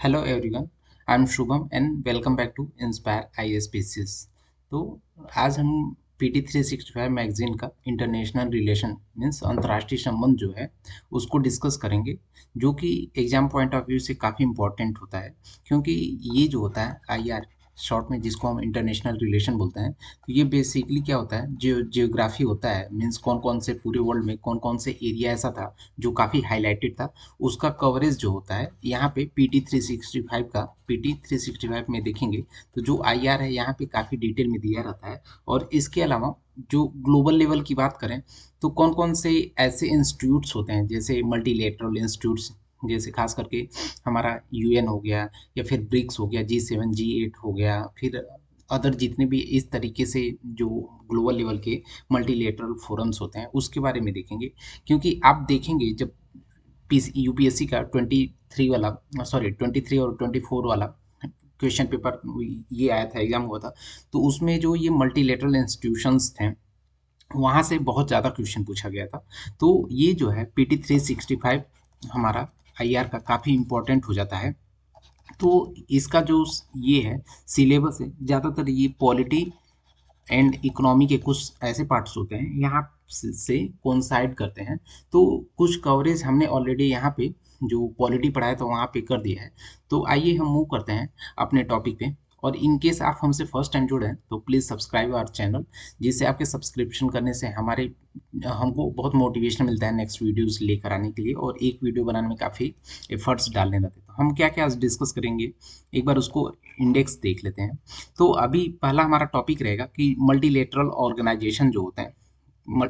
Hello everyone, I am Shubham and welcome back to inspire ISPCS. तो आज हम PT 365 magazine का इंटरनेशनल रिलेशन मीन्स अंतर्राष्ट्रीय संबंध जो है उसको डिस्कस करेंगे, जो कि एग्जाम पॉइंट ऑफ व्यू से काफ़ी इंपॉर्टेंट होता है। क्योंकि ये जो होता है आईआर शॉर्ट में, जिसको हम इंटरनेशनल रिलेशन बोलते हैं, तो ये बेसिकली क्या होता है, जियोग्राफी होता है। मीन्स कौन कौन से पूरे वर्ल्ड में कौन कौन से एरिया ऐसा था जो काफ़ी हाईलाइटेड था, उसका कवरेज जो होता है यहाँ पे PT 365 में देखेंगे। तो जो आईआर है यहाँ पे काफ़ी डिटेल में दिया रहता है। और इसके अलावा जो ग्लोबल लेवल की बात करें तो कौन कौन से ऐसे इंस्टीट्यूट्स होते हैं, जैसे मल्टीलेटरल इंस्टीट्यूट्स, जैसे खास करके हमारा यूएन हो गया, या फिर ब्रिक्स हो गया, G7 G8 हो गया, फिर अदर जितने भी इस तरीके से जो ग्लोबल लेवल के मल्टीलेटरल फोरम्स होते हैं उसके बारे में देखेंगे। क्योंकि आप देखेंगे जब यूपीएससी का 23 वाला, सॉरी 23 और 24 वाला क्वेश्चन पेपर ये आया था, एग्जाम हुआ था, तो उसमें जो ये मल्टीलेटरल इंस्टीट्यूशंस थे वहाँ से बहुत ज़्यादा क्वेश्चन पूछा गया था। तो ये जो है PT 365 हमारा आईआर का काफ़ी इम्पोर्टेंट हो जाता है। तो इसका जो ये है सिलेबस है, ज़्यादातर ये पॉलिटी एंड इकोनॉमी के कुछ ऐसे पार्ट्स होते हैं यहाँ से कोइंसाइड करते हैं। तो कुछ कवरेज हमने ऑलरेडी यहाँ पे जो पॉलिटी पढ़ाया था वहाँ पे कर दिया है। तो आइए हम मूव करते हैं अपने टॉपिक पे। और इन केस आप हमसे फर्स्ट टाइम जुड़े हैं तो प्लीज़ सब्सक्राइब आवर चैनल, जिससे आपके सब्सक्रिप्शन करने से हमारे हमको बहुत मोटिवेशन मिलता है नेक्स्ट वीडियोस लेकर आने के लिए, और एक वीडियो बनाने में काफ़ी एफर्ट्स डालने रहते हैं। तो हम क्या क्या आज डिस्कस करेंगे, एक बार उसको इंडेक्स देख लेते हैं। तो अभी पहला हमारा टॉपिक रहेगा कि मल्टीलेटरल ऑर्गेनाइजेशन जो होते हैं।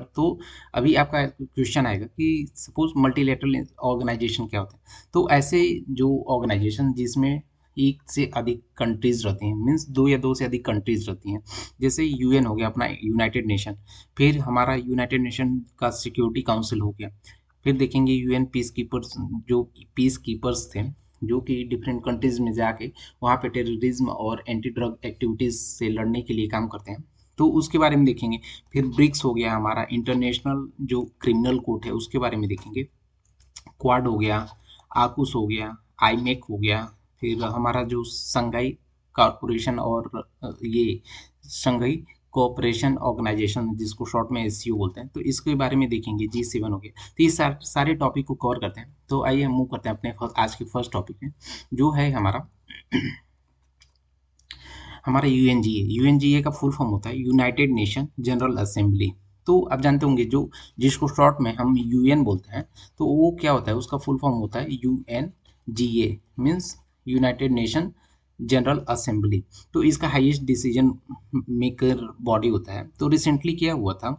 तो अभी आपका क्वेश्चन आएगा कि सपोज मल्टीलेटरल ऑर्गेनाइजेशन क्या होता है। तो ऐसे जो ऑर्गेनाइजेशन जिसमें एक से अधिक कंट्रीज रहती हैं, मीन्स दो या दो से अधिक कंट्रीज रहती हैं, जैसे यूएन हो गया अपना, यूनाइटेड नेशन। फिर हमारा यूनाइटेड नेशन का सिक्योरिटी काउंसिल हो गया। फिर देखेंगे यूएन पीस कीपर्स, जो पीस कीपर्स थे जो कि डिफरेंट कंट्रीज में जाके वहाँ पे टेररिज्म और एंटी ड्रग एक्टिविटीज़ से लड़ने के लिए काम करते हैं। तो उसके बारे में देखेंगे। फिर ब्रिक्स हो गया हमारा, इंटरनेशनल जो क्रिमिनल कोर्ट है उसके बारे में देखेंगे। क्वाड हो गया, आकुस हो गया, आईमेक हो गया। फिर हमारा जो संघाई कॉरपोरेशन और ये संघाई कोऑपरेशन ऑर्गेनाइजेशन, जिसको शॉर्ट में एससीओ बोलते हैं, तो इसके बारे में देखेंगे। G7 हो गया। तो ये सारे टॉपिक को कवर करते हैं। तो आइए हम मूव करते हैं अपने आज के फर्स्ट टॉपिक में, जो है हमारा यूएनजीए का फुल फॉर्म होता है यूनाइटेड नेशन जनरल असेंबली। तो आप जानते होंगे जो जिसको शॉर्ट में हम यूएन बोलते हैं, तो वो क्या होता है, उसका फुल फॉर्म होता है UNGA, means United nation general assembly. तो इसका हाईएस्ट डिसीजन मेकर बॉडी होता है। तो रिसेंटली क्या हुआ था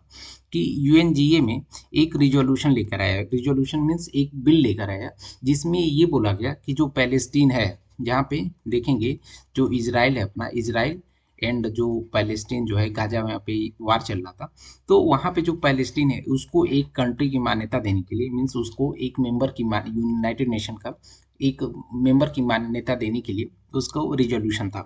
कि यूएनजीए में एक रिजोल्यूशन लेकर आया। रिजोल्यूशन मीन्स एक बिल लेकर आया, जिसमें ये बोला गया कि जो पैलेस्टीन है, जहाँ पे देखेंगे जो इजराइल है अपना, इजराइल एंड जो पैलेस्टीन जो है गाजा, वहाँ पे वार चल रहा था। तो वहाँ पे जो पैलेस्टीन है उसको एक कंट्री की मान्यता देने के लिए, मीन्स उसको एक मेंबर की यूनाइटेड नेशन का एक मेंबर की मान्यता देने के लिए उसको रिजोल्यूशन था।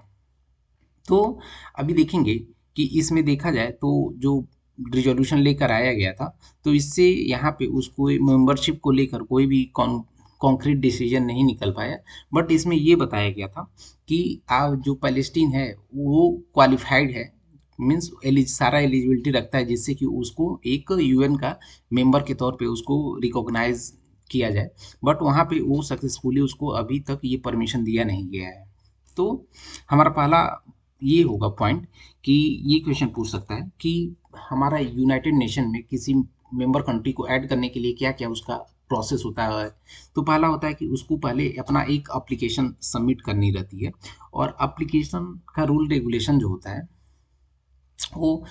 तो अभी देखेंगे कि इसमें देखा जाए तो जो रिजोल्यूशन लेकर आया गया था, तो इससे यहाँ पे उसको मेंबरशिप को लेकर कोई भी कॉन्क्रीट डिसीजन नहीं निकल पाया। बट इसमें ये बताया गया था कि जो पैलेस्टीन है वो क्वालिफाइड है, मीन्स सारा एलिजिबिलिटी रखता है, जिससे कि उसको एक यूएन का मेंबर के तौर पे उसको रिकॉग्नाइज किया जाए। बट वहाँ पे वो सक्सेसफुली उसको अभी तक ये परमिशन दिया नहीं गया है। तो हमारा पहला ये होगा पॉइंट कि ये क्वेश्चन पूछ सकता है कि हमारा यूनाइटेड नेशन में किसी मेंबर कंट्री को ऐड करने के लिए क्या क्या उसका प्रोसेस होता है। तो पहला होता है कि उसको पहले अपना एक एप्लीकेशन सबमिट करनी रहती है। और एप्लीकेशन का रूल रेगुलेशन जो होता है वो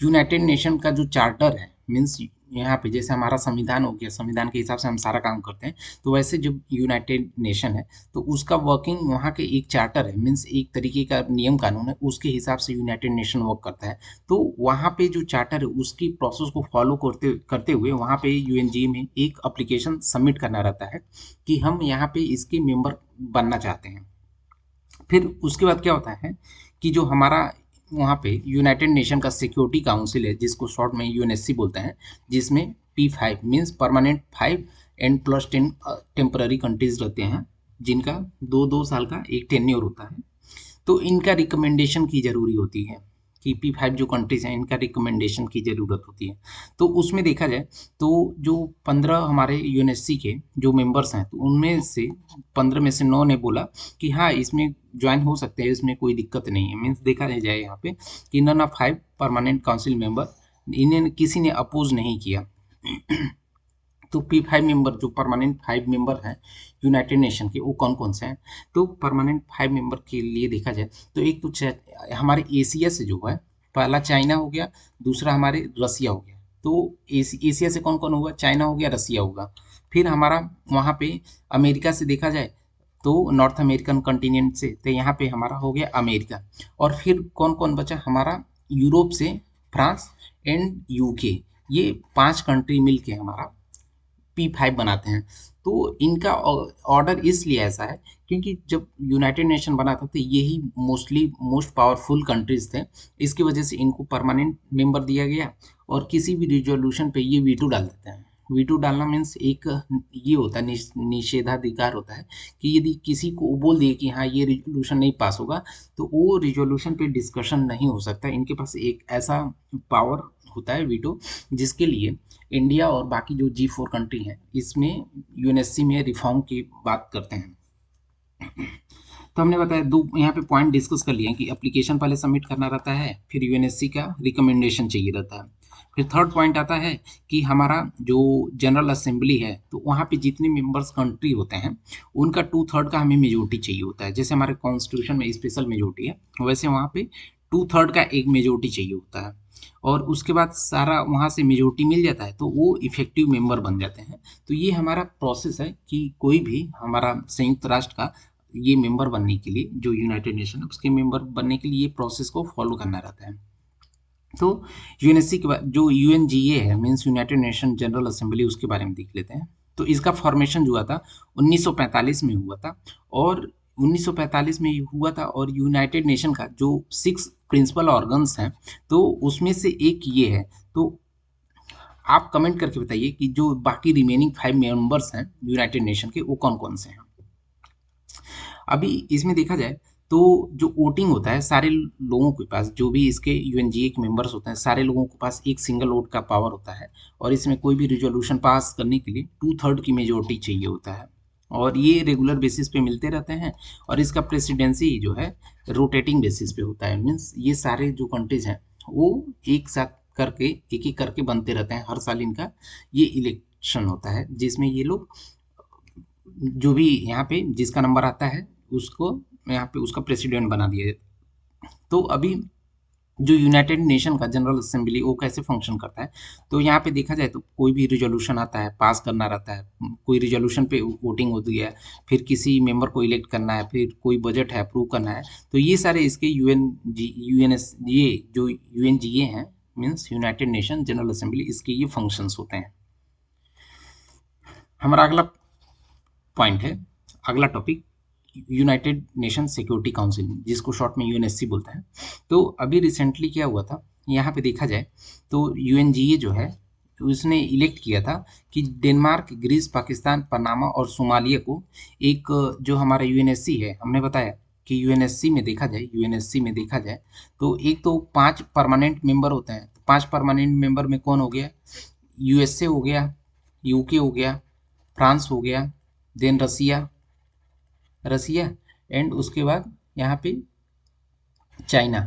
यूनाइटेड नेशन का जो चार्टर है, मीन्स यहाँ पे जैसे हमारा संविधान हो गया, संविधान के हिसाब से हम सारा काम करते हैं। तो वैसे जो यूनाइटेड नेशन है तो उसका वर्किंग वहाँ के एक चार्टर है, मीन्स एक तरीके का नियम कानून है, उसके हिसाब से यूनाइटेड नेशन वर्क करता है। तो वहाँ पे जो चार्टर है उसकी प्रोसेस को फॉलो करते करते हुए वहाँ पे यूएनजी में एक अप्लीकेशन सबमिट करना रहता है कि हम यहाँ पे इसके मेंबर बनना चाहते हैं। फिर उसके बाद क्या होता है कि जो हमारा वहाँ पे यूनाइटेड नेशन का सिक्योरिटी काउंसिल है, जिसको शॉर्ट में यूएनएससी बोलते हैं, जिसमें P5 means permanent 5 and +10 temporary countries रहते हैं, जिनका 2-2 साल का एक टेन्योर होता है। तो इनका रिकमेंडेशन की ज़रूरी होती है कि P5 जो कंट्रीज़ हैं इनका रिकमेंडेशन की ज़रूरत होती है। तो उसमें देखा जाए तो जो 15 हमारे यूएनएससी के जो मेंबर्स हैं तो उनमें से 15 में से 9 ने बोला कि हाँ, इसमें जॉइन हो सकते हैं, इसमें कोई दिक्कत नहीं है। मीन्स देखा जाए यहाँ पे कि none of 5 permanent council member, इन्हें किसी ने अपोज नहीं किया। तो P5 मेंबर जो परमानेंट 5 मेंबर हैं यूनाइटेड नेशन के, वो कौन कौन से हैं? तो परमानेंट 5 मेंबर के लिए देखा जाए तो एक तो हमारे एशिया से जो है, पहला चाइना हो गया, दूसरा हमारे रसिया हो गया। तो एशिया से कौन कौन होगा? चाइना हो गया, रसिया होगा। फिर हमारा वहाँ पे अमेरिका से देखा जाए तो नॉर्थ अमेरिकन कॉन्टिनेंट से, तो यहाँ पे हमारा हो गया अमेरिका। और फिर कौन कौन बचा? हमारा यूरोप से फ्रांस एंड यूके। ये 5 कंट्री मिलके हमारा P5 बनाते हैं। तो इनका ऑर्डर इसलिए ऐसा है क्योंकि जब यूनाइटेड नेशन बना था तो यही मोस्टली मोस्ट पावरफुल कंट्रीज थे। इसकी वजह से इनको परमानेंट मेंबर दिया गया और किसी भी रिजोल्यूशन पे ये वीटो डाल देते हैं। वीटो डालना मीन्स एक ये होता है, निषेधाधिकार होता है कि यदि किसी को बोल दिए कि हाँ ये रिजोल्यूशन नहीं पास होगा तो वो रिजोल्यूशन पे डिस्कशन नहीं हो सकता। इनके पास एक ऐसा पावर होता है वीटो, जिसके लिए इंडिया और बाकी जो G4 कंट्री हैं इसमें यूएनएससी में रिफॉर्म की बात करते हैं। तो हमने बताया दो यहाँ पे पॉइंट डिस्कस कर लिए कि एप्लीकेशन पहले सबमिट करना रहता है, फिर यूएनएससी का रिकमेंडेशन चाहिए रहता है। फिर थर्ड पॉइंट आता है कि हमारा जो जनरल असेंबली है तो वहाँ पे जितने मेंबर्स कंट्री होते हैं उनका 2/3 का हमें मेजोरिटी चाहिए होता है। जैसे हमारे कॉन्स्टिट्यूशन में स्पेशल मेजोरिटी है, वैसे वहाँ पे 2/3 का एक मेजोरिटी चाहिए होता है। और उसके बाद सारा वहाँ से मेजोरिटी मिल जाता है तो वो इफेक्टिव मेंबर बन जाते हैं। तो ये हमारा प्रोसेस है कि कोई भी हमारा संयुक्त राष्ट्र का ये मेंबर बनने के लिए, जो यूनाइटेड नेशन है उसके मेंबर बनने के लिए ये प्रोसेस को फॉलो करना रहता है। तो यूएनएससी के बाद जो यूएनजीए है means United nation general assembly, उसके बारे में देख लेते हैं। तो इसका फॉर्मेशन जो हुआ था 1945 में हुआ था। और 1945 में हुआ था और यूनाइटेड नेशन का जो 6 प्रिंसिपल ऑर्गन्स हैं तो उसमें से एक ये है। तो आप कमेंट करके बताइए कि जो बाकी रिमेनिंग 5 मेंबर्स हैं यूनाइटेड नेशन के वो कौन कौन से हैं। अभी इसमें देखा जाए तो जो वोटिंग होता है, सारे लोगों के पास, जो भी इसके यूएनजीए के मेंबर्स होते हैं सारे लोगों के पास एक सिंगल वोट का पावर होता है। और इसमें कोई भी रिजोल्यूशन पास करने के लिए 2/3 की मेजोरिटी चाहिए होता है। और ये रेगुलर बेसिस पे मिलते रहते हैं। और इसका प्रेसिडेंसी जो है रोटेटिंग बेसिस पे होता है। मीन्स ये सारे जो कंट्रीज हैं वो एक साथ करके एक एक करके बनते रहते हैं। हर साल इनका ये इलेक्शन होता है जिसमें ये लोग जो भी यहाँ पे जिसका नंबर आता है उसको यहाँ पे उसका प्रेसिडेंट बना दिया जाता है। तो अभी जो यूनाइटेड नेशन का जनरल असेंबली वो कैसे फंक्शन करता है, तो यहाँ पे देखा जाए तो कोई भी रिजोल्यूशन आता है पास करना रहता है। कोई रिजोल्यूशन पे वोटिंग होती है, फिर किसी मेंबर को इलेक्ट करना है, फिर कोई बजट है अप्रूव करना है। तो ये सारे इसके यूएनएस ये जो यूएनजीए हैं means United nation general assembly, इसके ये फंक्शंस होते हैं। हमारा अगला पॉइंट है, अगला topic United Nation Security council, जिसको शॉर्ट में यूएनएससी बोलते हैं। तो अभी रिसेंटली क्या हुआ था, यहाँ पे देखा जाए तो यूएनजीए जो है उसने इलेक्ट किया था कि डेनमार्क, ग्रीस, पाकिस्तान, पनामा और सोमालिया को एक, जो हमारा यूएनएससी है, हमने बताया कि यूएनएससी में देखा जाए तो एक तो 5 परमानेंट मेंबर होते हैं। 5 परमानेंट मेंबर में कौन हो गया? यूएसए हो गया, यूके हो गया, फ्रांस हो गया, देन रसिया रसिया एंड उसके बाद यहाँ पे चाइना।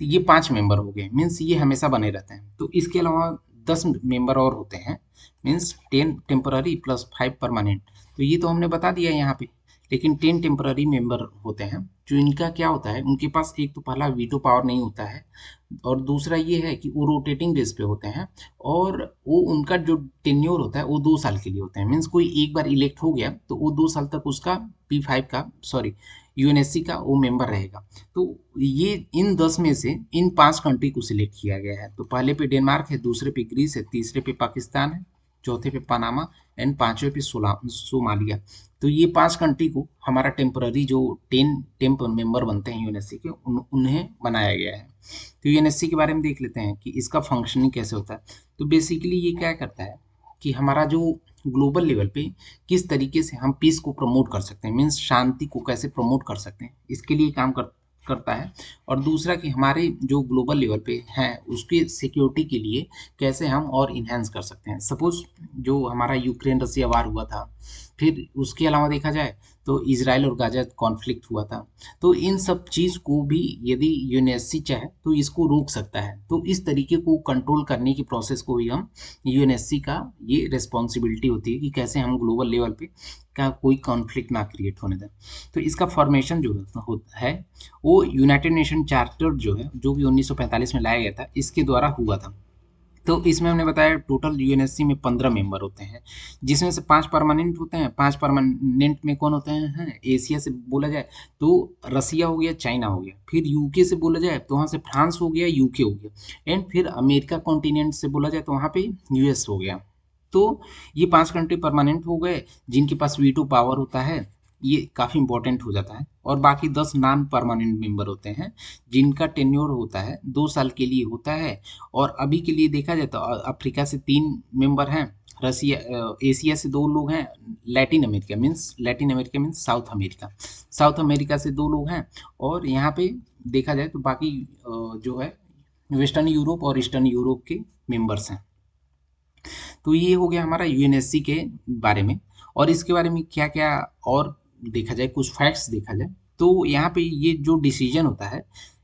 तो ये 5 मेंबर हो गए, मीन्स ये हमेशा बने रहते हैं। तो इसके अलावा 10 मेंबर और होते हैं, मीन्स 10 टेम्पररी प्लस 5 परमानेंट। तो ये तो हमने बता दिया यहाँ पे। लेकिन 10 टेम्पररी मेंबर होते हैं जो इनका क्या होता है, उनके पास एक तो पहला वीटो पावर नहीं होता है और दूसरा ये है कि वो रोटेटिंग बेस पे होते हैं। और वो उनका जो टेन्योर होता है वो 2 साल के लिए होते हैं। मीन्स कोई एक बार इलेक्ट हो गया तो वो 2 साल तक उसका P5 का, सॉरी, यूएनएससी का वो मेंबर रहेगा। तो ये इन 10 में से इन 5 कंट्री को सिलेक्ट किया गया है। तो पहले पे डेनमार्क है, दूसरे पे ग्रीस है, तीसरे पे पाकिस्तान है, चौथे पे पनामा एंड पांचवें पे सोमालिया। तो ये 5 कंट्री को हमारा टेम्पररी जो 10 टेम्प मेंबर बनते हैं यूएनएससी के, उन्हें बनाया गया है। तो यूएनएससी के बारे में देख लेते हैं कि इसका फंक्शनिंग कैसे होता है। तो बेसिकली ये क्या करता है कि हमारा जो ग्लोबल लेवल पे किस तरीके से हम पीस को प्रमोट कर सकते हैं, मीन्स शांति को कैसे प्रमोट कर सकते हैं, इसके लिए काम करता है। और दूसरा कि हमारे जो ग्लोबल लेवल पे हैं उसके सिक्योरिटी के लिए कैसे हम और इन्हेंस कर सकते हैं। सपोज जो हमारा यूक्रेन रसिया वार हुआ था, फिर उसके अलावा देखा जाए तो इजराइल और गाजा कॉन्फ्लिक्ट हुआ था। तो इन सब चीज़ को भी यदि यूएनएससी चाहे तो इसको रोक सकता है। तो इस तरीके को कंट्रोल करने की प्रोसेस को ही हम यूएनएससी का ये रिस्पॉन्सिबिलिटी होती है कि कैसे हम ग्लोबल लेवल पे का कोई कॉन्फ्लिक्ट ना क्रिएट होने दें। तो इसका फॉर्मेशन जो है वो यूनाइटेड नेशन चार्टर जो है, जो कि 1945 में लाया गया था, इसके द्वारा हुआ था। तो इसमें हमने बताया टोटल यूएनएससी में 15 मेंबर होते हैं, जिसमें से 5 परमानेंट होते हैं। 5 परमानेंट में कौन होते हैं? एशिया से बोला जाए तो रसिया हो गया, चाइना हो गया। फिर यूके से बोला जाए तो वहाँ से फ्रांस हो गया, यूके हो गया। एंड फिर अमेरिका कॉन्टिनेंट से बोला जाए तो वहाँ पे यूएस हो गया। तो ये 5 कंट्री परमानेंट हो गए जिनके पास वीटो पावर होता है, ये काफ़ी इंपॉर्टेंट हो जाता है। और बाकी 10 नॉन परमानेंट मेंबर होते हैं जिनका टेन्योर होता है 2 साल के लिए होता है। और अभी के लिए देखा जाए तो अफ्रीका से 3 मेंबर हैं, रसिया एशिया से 2 लोग हैं, Latin America means south America से 2 लोग हैं। और यहाँ पे देखा जाए तो बाकी जो है वेस्टर्न यूरोप और ईस्टर्न यूरोप के मेंबर्स हैं। तो ये हो गया हमारा यूएनएससी के बारे में। और इसके बारे में क्या क्या और देखा जाए, कुछ फैक्ट्स देखा जाए तो यहाँ पे ये जो डिसीजन होता है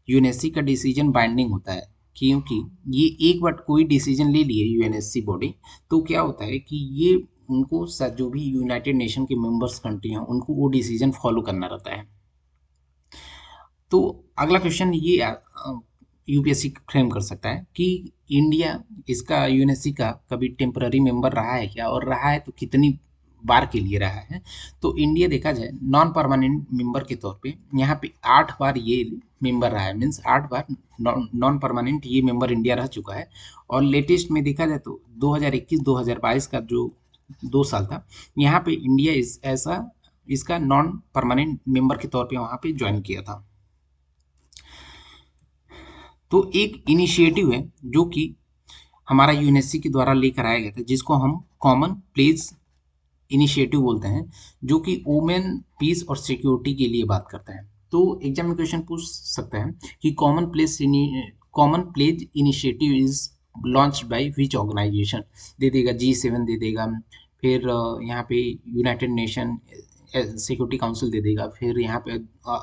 यूएनएससी का, डिसीजन बाइंडिंग होता है। क्योंकि ये एक बार कोई डिसीजन ले लिए यूएनएससी बॉडी, तो क्या होता है कि ये उनको जो भी यूनाइटेड नेशन के मेंबर्स कंट्री हैं उनको वो डिसीजन फॉलो करना रहता है। तो अगला क्वेश्चन ये यूपीएससी फ्रेम कर सकता है कि इंडिया इसका यूएनएससी का कभी टेम्पररी मेंबर रहा है क्या, और रहा है तो कितनी बार के लिए रहा है। तो इंडिया देखा जाए नॉन परमानेंट मेंबर के तौर पे यहाँ पे 8 बार ये मेंबर रहा है, मीन्स 8 बार नॉन परमानेंट ये मेंबर इंडिया रह चुका है। और लेटेस्ट में देखा जाए तो 2021-2022 का जो 2 साल था, यहाँ पे इंडिया ऐसा इसका नॉन परमानेंट मेंबर के तौर पे वहाँ पे ज्वाइन किया था। तो एक इनिशिएटिव है जो कि हमारा यूएनएससी के द्वारा लेकर आया गया था, जिसको हम कॉमन प्लेस इनिशिएटिव बोलते हैं, जो कि वुमेन पीस और सिक्योरिटी के लिए बात करता है। तो एग्जाम में क्वेश्चन पूछ सकता है कि common pledge initiative is launch by which organization, दे देगा G7 दे देगा, फिर यहाँ पे यूनाइटेड नेशन सिक्योरिटी काउंसिल दे देगा, फिर यहाँ पे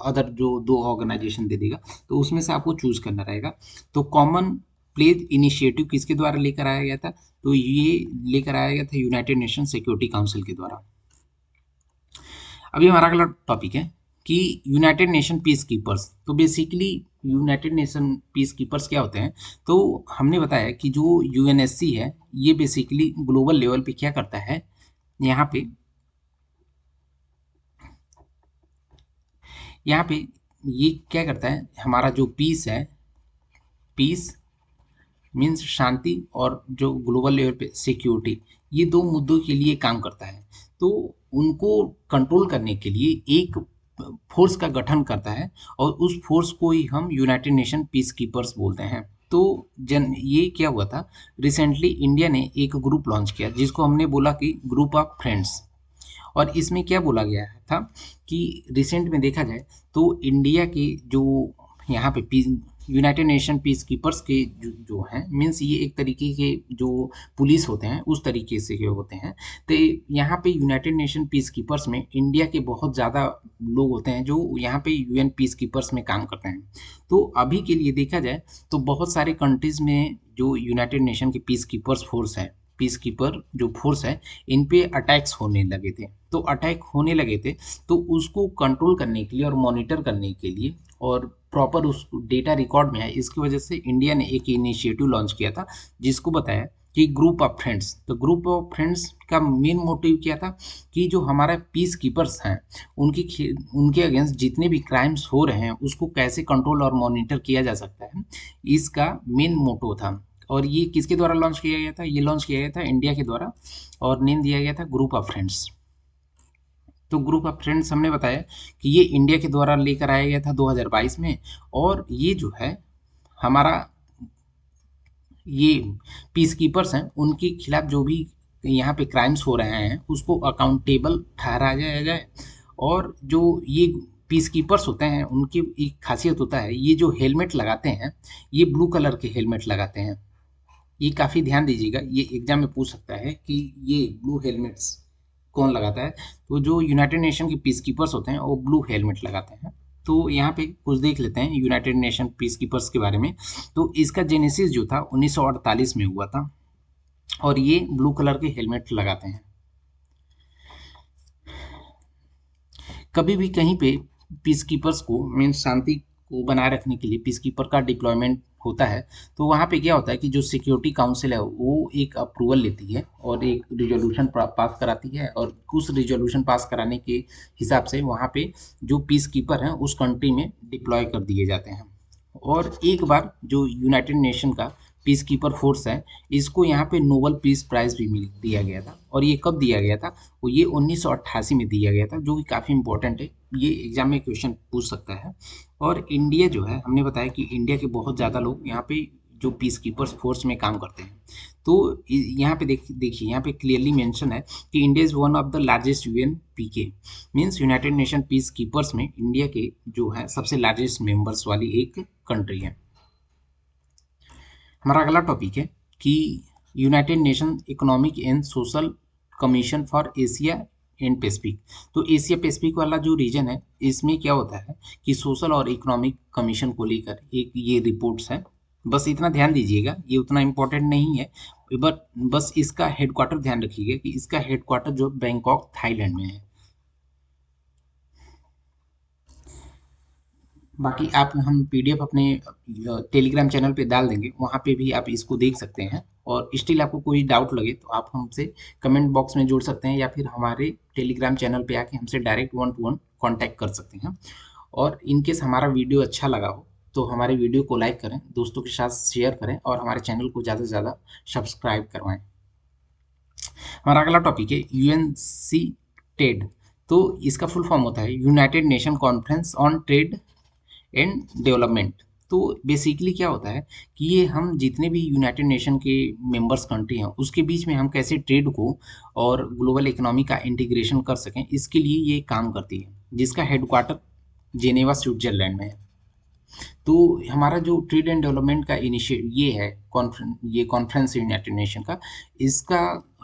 अदर जो 2 ऑर्गेनाइजेशन दे देगा। तो उसमें से आपको चूज करना रहेगा। तो कॉमन प्लेज इनिशिएटिव किसके द्वारा लेकर आया गया था? तो ये लेकर आया गया था यूनाइटेड नेशन सिक्योरिटी काउंसिल के द्वारा। अभी हमारा अगला टॉपिक है कि यूनाइटेड नेशन पीस कीपर्स। तो basically United Nation peace keepers क्या होते हैं? तो हमने बताया कि जो यूएनएससी है ये बेसिकली ग्लोबल लेवल पे क्या करता है, यहाँ पे ये क्या करता है, हमारा जो पीस है, पीस मीन्स शांति, और जो ग्लोबल लेवल पे सिक्योरिटी, ये 2 मुद्दों के लिए काम करता है। तो उनको कंट्रोल करने के लिए एक फोर्स का गठन करता है, और उस फोर्स को ही हम यूनाइटेड नेशन पीस कीपर्स बोलते हैं। तो ये क्या हुआ था, रिसेंटली इंडिया ने एक ग्रुप लॉन्च किया जिसको हमने बोला कि ग्रुप ऑफ फ्रेंड्स। और इसमें क्या बोला गया था कि रिसेंट में देखा जाए तो इंडिया के जो यहाँ पे यूनाइटेड नेशन पीस कीपर्स के जो हैं, मीन्स ये एक तरीके के जो पुलिस होते हैं उस तरीके से के होते हैं। तो यहाँ पे यूनाइटेड नेशन पीस कीपर्स में इंडिया के बहुत ज़्यादा लोग होते हैं जो यहाँ पे यूएन पीस कीपर्स में काम करते हैं। तो अभी के लिए देखा जाए तो बहुत सारे कंट्रीज़ में जो यूनाइटेड नेशन के पीस कीपर्स फोर्स है, पीस कीपर जो फोर्स है, इन पे अटैक्स होने लगे थे। तो अटैक होने लगे थे तो उसको कंट्रोल करने के लिए और मॉनिटर करने के लिए और प्रॉपर उस डेटा रिकॉर्ड में है, इसकी वजह से इंडिया ने एक इनिशिएटिव लॉन्च किया था जिसको बताया कि ग्रुप ऑफ फ्रेंड्स। तो ग्रुप ऑफ फ्रेंड्स का मेन मोटिव क्या था कि जो हमारा पीस कीपर्स हैं उनके अगेंस्ट जितने भी क्राइम्स हो रहे हैं उसको कैसे कंट्रोल और मॉनिटर किया जा सकता है, इसका मेन मोटो था। और ये किसके द्वारा लॉन्च किया गया था? ये लॉन्च किया गया था इंडिया के द्वारा, और नेम दिया गया था ग्रुप ऑफ फ्रेंड्स। तो ग्रुप ऑफ फ्रेंड्स हमने बताया कि ये इंडिया के द्वारा लेकर आया गया था 2022 में। और ये जो है हमारा ये पीस कीपर्स हैं उनके खिलाफ जो भी यहाँ पे क्राइम्स हो रहे हैं उसको अकाउंटेबल ठहराया जाए। और जो ये पीस कीपर्स होते हैं उनकी एक खासियत होता है, ये जो हेलमेट लगाते हैं ये ब्लू कलर के हेलमेट लगाते हैं। ये काफ़ी ध्यान दीजिएगा, ये एग्जाम में पूछ सकता है कि ये ब्लू हेलमेट्स कौन लगाता है। तो जो यूनाइटेड नेशन के पीस कीपर्स होते हैं वो ब्लू हेलमेट लगाते हैं। तो यहाँ पे कुछ देख लेते हैं यूनाइटेड नेशन पीस कीपर्स के बारे में। तो इसका जेनेसिस जो था 1948 में हुआ था और ये ब्लू कलर के हेलमेट लगाते हैं। कभी भी कहीं पे पीस कीपर्स को मीन शांति को बनाए रखने के लिए पीस कीपर का डिप्लॉयमेंट होता है, तो वहाँ पे क्या होता है कि जो सिक्योरिटी काउंसिल है वो एक अप्रूवल लेती है और एक रिजोल्यूशन पास कराती है, और उस रिजोल्यूशन पास कराने के हिसाब से वहाँ पे जो पीस कीपर हैं उस कंट्री में डिप्लॉय कर दिए जाते हैं। और एक बार जो यूनाइटेड नेशन का पीस कीपर फोर्स है इसको यहाँ पे नोबल पीस प्राइज भी मिल दिया गया था। और ये कब दिया गया था, वो ये 1988 में दिया गया था, जो कि काफ़ी इंपॉर्टेंट है, ये एग्जाम में क्वेश्चन पूछ सकता है। और इंडिया जो है, हमने बताया कि इंडिया के बहुत ज़्यादा लोग यहाँ पे जो पीस कीपर्स फोर्स में काम करते हैं। तो यहाँ पे देखिए यहाँ पे क्लियरली मेंशन है कि India is one of the largest UN PK, means United Nation peacekeepers में इंडिया के जो है सबसे लार्जेस्ट मेंबर्स वाली एक कंट्री है। हमारा अगला टॉपिक है कि United nation economic and social commission for Asia and Pacific. तो एशिया पैसिफिक वाला जो रीजन है इसमें क्या होता है कि सोशल और इकोनॉमिक कमीशन को लेकर एक ये रिपोर्ट्स है। बस इतना ध्यान दीजिएगा, ये उतना इम्पोर्टेंट नहीं है, बट बस इसका हेडक्वार्टर ध्यान रखिएगा कि इसका हेडक्वार्टर जो बैंकॉक थाईलैंड में है। बाकी आप हम पीडीएफ अपने टेलीग्राम चैनल पे डाल देंगे, वहाँ पे भी आप इसको देख सकते हैं। और स्टिल आपको कोई डाउट लगे तो आप हमसे कमेंट बॉक्स में जोड़ सकते हैं या फिर हमारे टेलीग्राम चैनल पे आके हमसे डायरेक्ट 1-to-1 कांटेक्ट कर सकते हैं। और इन केस हमारा वीडियो अच्छा लगा हो तो हमारे वीडियो को लाइक करें, दोस्तों के साथ शेयर करें और हमारे चैनल को ज़्यादा से ज़्यादा सब्सक्राइब करवाएं। हमारा अगला टॉपिक है यूएनसी टेड। तो इसका फुल फॉर्म होता है United nation conference on trade and development. तो बेसिकली क्या होता है कि ये हम जितने भी यूनाइटेड नेशन के मेंबर्स कंट्री हैं उसके बीच में हम कैसे ट्रेड को और ग्लोबल इकोनॉमी का इंटीग्रेशन कर सकें, इसके लिए ये काम करती है, जिसका हेडक्वार्टर जेनेवा स्विट्जरलैंड में है। तो हमारा जो ट्रेड एंड डेवलपमेंट का इनिशिएट ये है ये कॉन्फ्रेंस यूनाइटेड नेशन का, इसका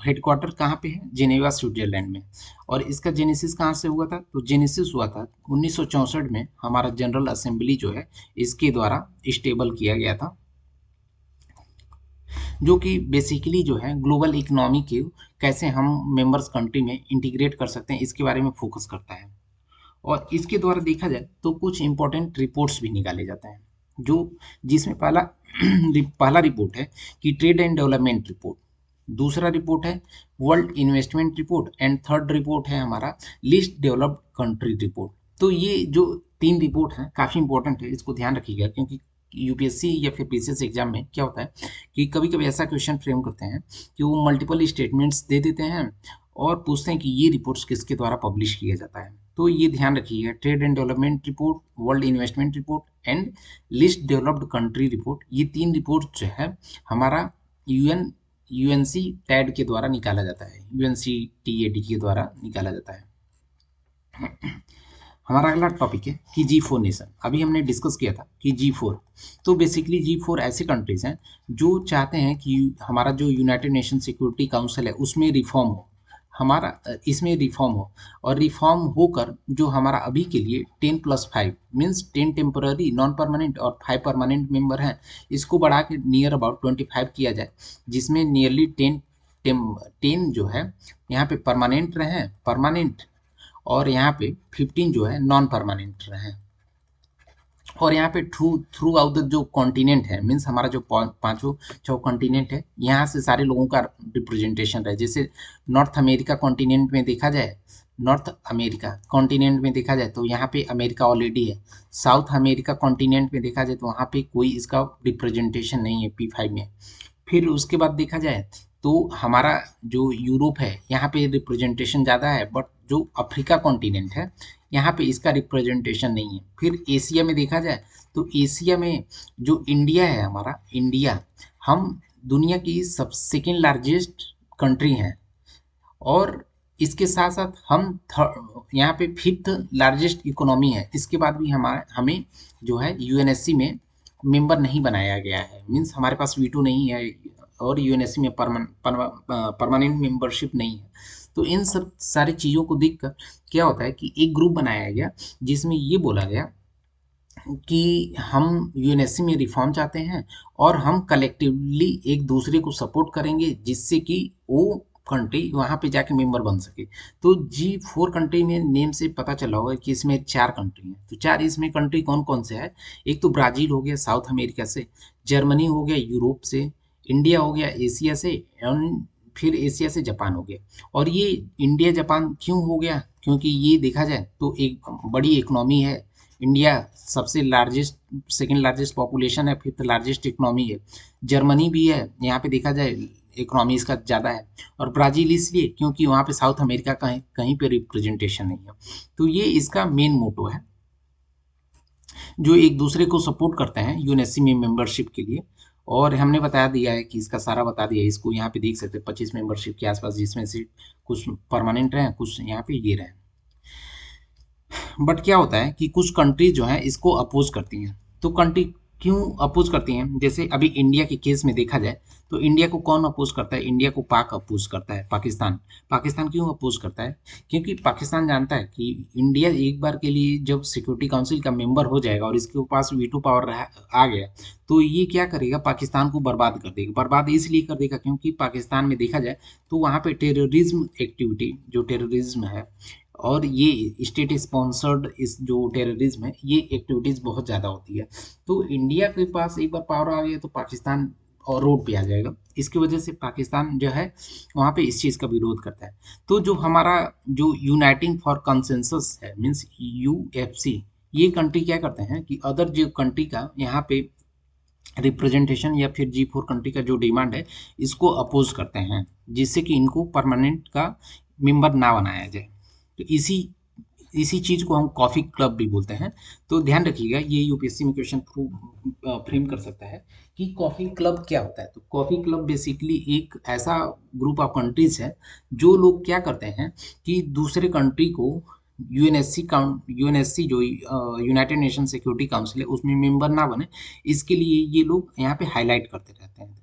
हेडक्वार्टर कहाँ पे है, जेनेवा स्विट्जरलैंड में। और इसका जेनेसिस कहाँ से हुआ था, तो जेनेसिस हुआ था 1964 में, हमारा जनरल असेंबली जो है इसके द्वारा स्टेबल किया गया था, जो कि बेसिकली जो है ग्लोबल इकोनॉमी के कैसे हम मेंबर्स कंट्री में इंटीग्रेट कर सकते हैं इसके बारे में फोकस करता है। और इसके द्वारा देखा जाए तो कुछ इंपॉर्टेंट रिपोर्ट्स भी निकाले जाते हैं, जो जिसमें पहला पहला रिपोर्ट है कि ट्रेड एंड डेवलपमेंट रिपोर्ट, दूसरा रिपोर्ट है world investment report and third report है हमारा लिस्ट डेवलप्ड कंट्री रिपोर्ट। तो ये जो तीन रिपोर्ट हैं काफ़ी इंपॉर्टेंट है, इसको ध्यान रखिएगा, क्योंकि यूपीएससी या फिर पीसीएस एग्जाम में क्या होता है कि कभी कभी ऐसा क्वेश्चन फ्रेम करते हैं कि वो मल्टीपल स्टेटमेंट्स दे देते हैं और पूछते हैं कि ये रिपोर्ट्स किसके द्वारा पब्लिश किया जाता है। तो ये ध्यान रखिएगा, trade and development report, world investment report and list developed country report, ये तीन रिपोर्ट जो है हमारा यूएनसी टैड के द्वारा निकाला जाता है, यूएनसी टीएडी के द्वारा निकाला जाता है। हमारा अगला टॉपिक है कि G4 नेशन। अभी हमने डिस्कस किया था कि G4, तो बेसिकली G4 ऐसे कंट्रीज हैं जो चाहते हैं कि हमारा जो यूनाइटेड नेशन सिक्योरिटी काउंसिल है उसमें रिफॉर्म हो, हमारा इसमें रिफॉर्म हो, और रिफॉर्म होकर जो हमारा अभी के लिए 10+5 मीन्स 10 टेम्पररी नॉन परमानेंट और 5 परमानेंट मेंबर हैं, इसको बढ़ा के नियर अबाउट 25 किया जाए, जिसमें नियरली 10 जो है यहाँ पे परमानेंट रहे, परमानेंट, और यहाँ पे 15 जो है नॉन परमानेंट रहे। और यहाँ पे थ्रू आउट द जो कॉन्टिनेंट है, मीन्स हमारा जो पांचों छह कॉन्टिनेंट है यहाँ से सारे लोगों का रिप्रेजेंटेशन रहे। जैसे नॉर्थ अमेरिका कॉन्टिनेंट में देखा जाए, नॉर्थ अमेरिका कॉन्टिनेंट में देखा जाए तो यहाँ पे अमेरिका ऑलरेडी है। साउथ अमेरिका कॉन्टिनेंट में देखा जाए तो वहाँ पे कोई इसका रिप्रेजेंटेशन नहीं है P5 में। फिर उसके बाद देखा जाए तो हमारा जो यूरोप है यहाँ पे रिप्रेजेंटेशन ज़्यादा है, बट जो अफ्रीका कॉन्टिनेंट है यहाँ पे इसका रिप्रेजेंटेशन नहीं है। फिर एशिया में देखा जाए तो एशिया में जो इंडिया है, हमारा इंडिया, हम दुनिया की सब सेकेंड लार्जेस्ट कंट्री हैं और इसके साथ साथ हम यहाँ पे फिफ्थ लार्जेस्ट इकोनॉमी है। इसके बाद भी हमें जो है यूएनएससी में मेंबर नहीं बनाया गया है, मीन्स हमारे पास वीटो नहीं है और यूएनएससी में परमानेंट मेंबरशिप नहीं है। तो इन सब सारी चीज़ों को देखकर क्या होता है कि एक ग्रुप बनाया गया जिसमें ये बोला गया कि हम यूएनएससी में रिफॉर्म चाहते हैं और हम कलेक्टिवली एक दूसरे को सपोर्ट करेंगे जिससे कि वो कंट्री वहाँ पे जाके मेंबर बन सके। तो G4 कंट्री में नेम से पता चला होगा कि इसमें 4 कंट्री हैं। तो 4 इसमें कंट्री कौन कौन से है? एक तो ब्राज़ील हो गया साउथ अमेरिका से, जर्मनी हो गया यूरोप से, इंडिया हो गया एशिया से, एंड फिर एशिया से जापान हो गया। और ये इंडिया जापान क्यों हो गया? क्योंकि ये देखा जाए तो एक बड़ी इकोनॉमी है। इंडिया सबसे लार्जेस्ट, सेकंड लार्जेस्ट पॉपुलेशन है, फिफ्थ लार्जेस्ट इकोनॉमी है। जर्मनी भी है, यहाँ पे देखा जाए इकोनॉमी इसका ज़्यादा है। और ब्राज़ील इसलिए क्योंकि वहाँ पे साउथ अमेरिका का कहीं पे रिप्रेजेंटेशन नहीं है। तो ये इसका मेन मोटो है, जो एक दूसरे को सपोर्ट करते हैं यूएनएससी में मेंबरशिप के लिए। और हमने बता दिया है कि इसका सारा बता दिया है, इसको यहाँ पे देख सकते हैं 25 मेंबरशिप के आसपास, जिसमें से कुछ परमानेंट रहे, कुछ यहाँ पे ये रहे। बट क्या होता है कि कुछ कंट्रीज जो है इसको अपोज करती हैं। तो कंट्री क्यों अपोज करती हैं? जैसे अभी इंडिया के केस में देखा जाए तो इंडिया को कौन अपोज करता है? इंडिया को पाक अपोज करता है, पाकिस्तान। पाकिस्तान क्यों अपोज करता है? क्योंकि पाकिस्तान जानता है कि इंडिया एक बार के लिए जब सिक्योरिटी काउंसिल का मेंबर हो जाएगा और इसके पास वीटो पावर आ गया, तो ये क्या करेगा? पाकिस्तान को बर्बाद कर देगा। बर्बाद इसलिए कर देगा क्योंकि पाकिस्तान में देखा जाए तो वहाँ पे टेररिज्म एक्टिविटी, जो टेररिज्म है और ये स्टेट स्पॉन्सर्ड इस जो टेररिज्म है, ये एक्टिविटीज़ बहुत ज़्यादा होती है। तो इंडिया के पास एक बार पावर आ गया तो पाकिस्तान और रोड पे आ जाएगा। इसकी वजह से पाकिस्तान जो है वहाँ पे इस चीज़ का विरोध करता है। तो जो हमारा जो यूनाइटिंग फॉर कंसेंसस है, मीन्स यूएफसी, ये कंट्री क्या करते हैं कि अदर जो कंट्री का यहाँ पे रिप्रेजेंटेशन या फिर G4 कंट्री का जो डिमांड है, इसको अपोज करते हैं, जिससे कि इनको परमानेंट का मेंबर ना बनाया जाए। तो इसी इसी चीज़ को हम कॉफ़ी क्लब भी बोलते हैं। तो ध्यान रखिएगा, ये यूपीएससी में क्वेश्चन फ्रेम कर सकता है कि कॉफ़ी क्लब क्या होता है। तो कॉफ़ी क्लब बेसिकली एक ऐसा ग्रुप ऑफ कंट्रीज है जो लोग क्या करते हैं कि दूसरे कंट्री को यूएनएससी जो यूनाइटेड नेशन सिक्योरिटी काउंसिल है उसमें मेंबर ना बने, इसके लिए ये लोग यहाँ पे हाईलाइट करते रहते हैं।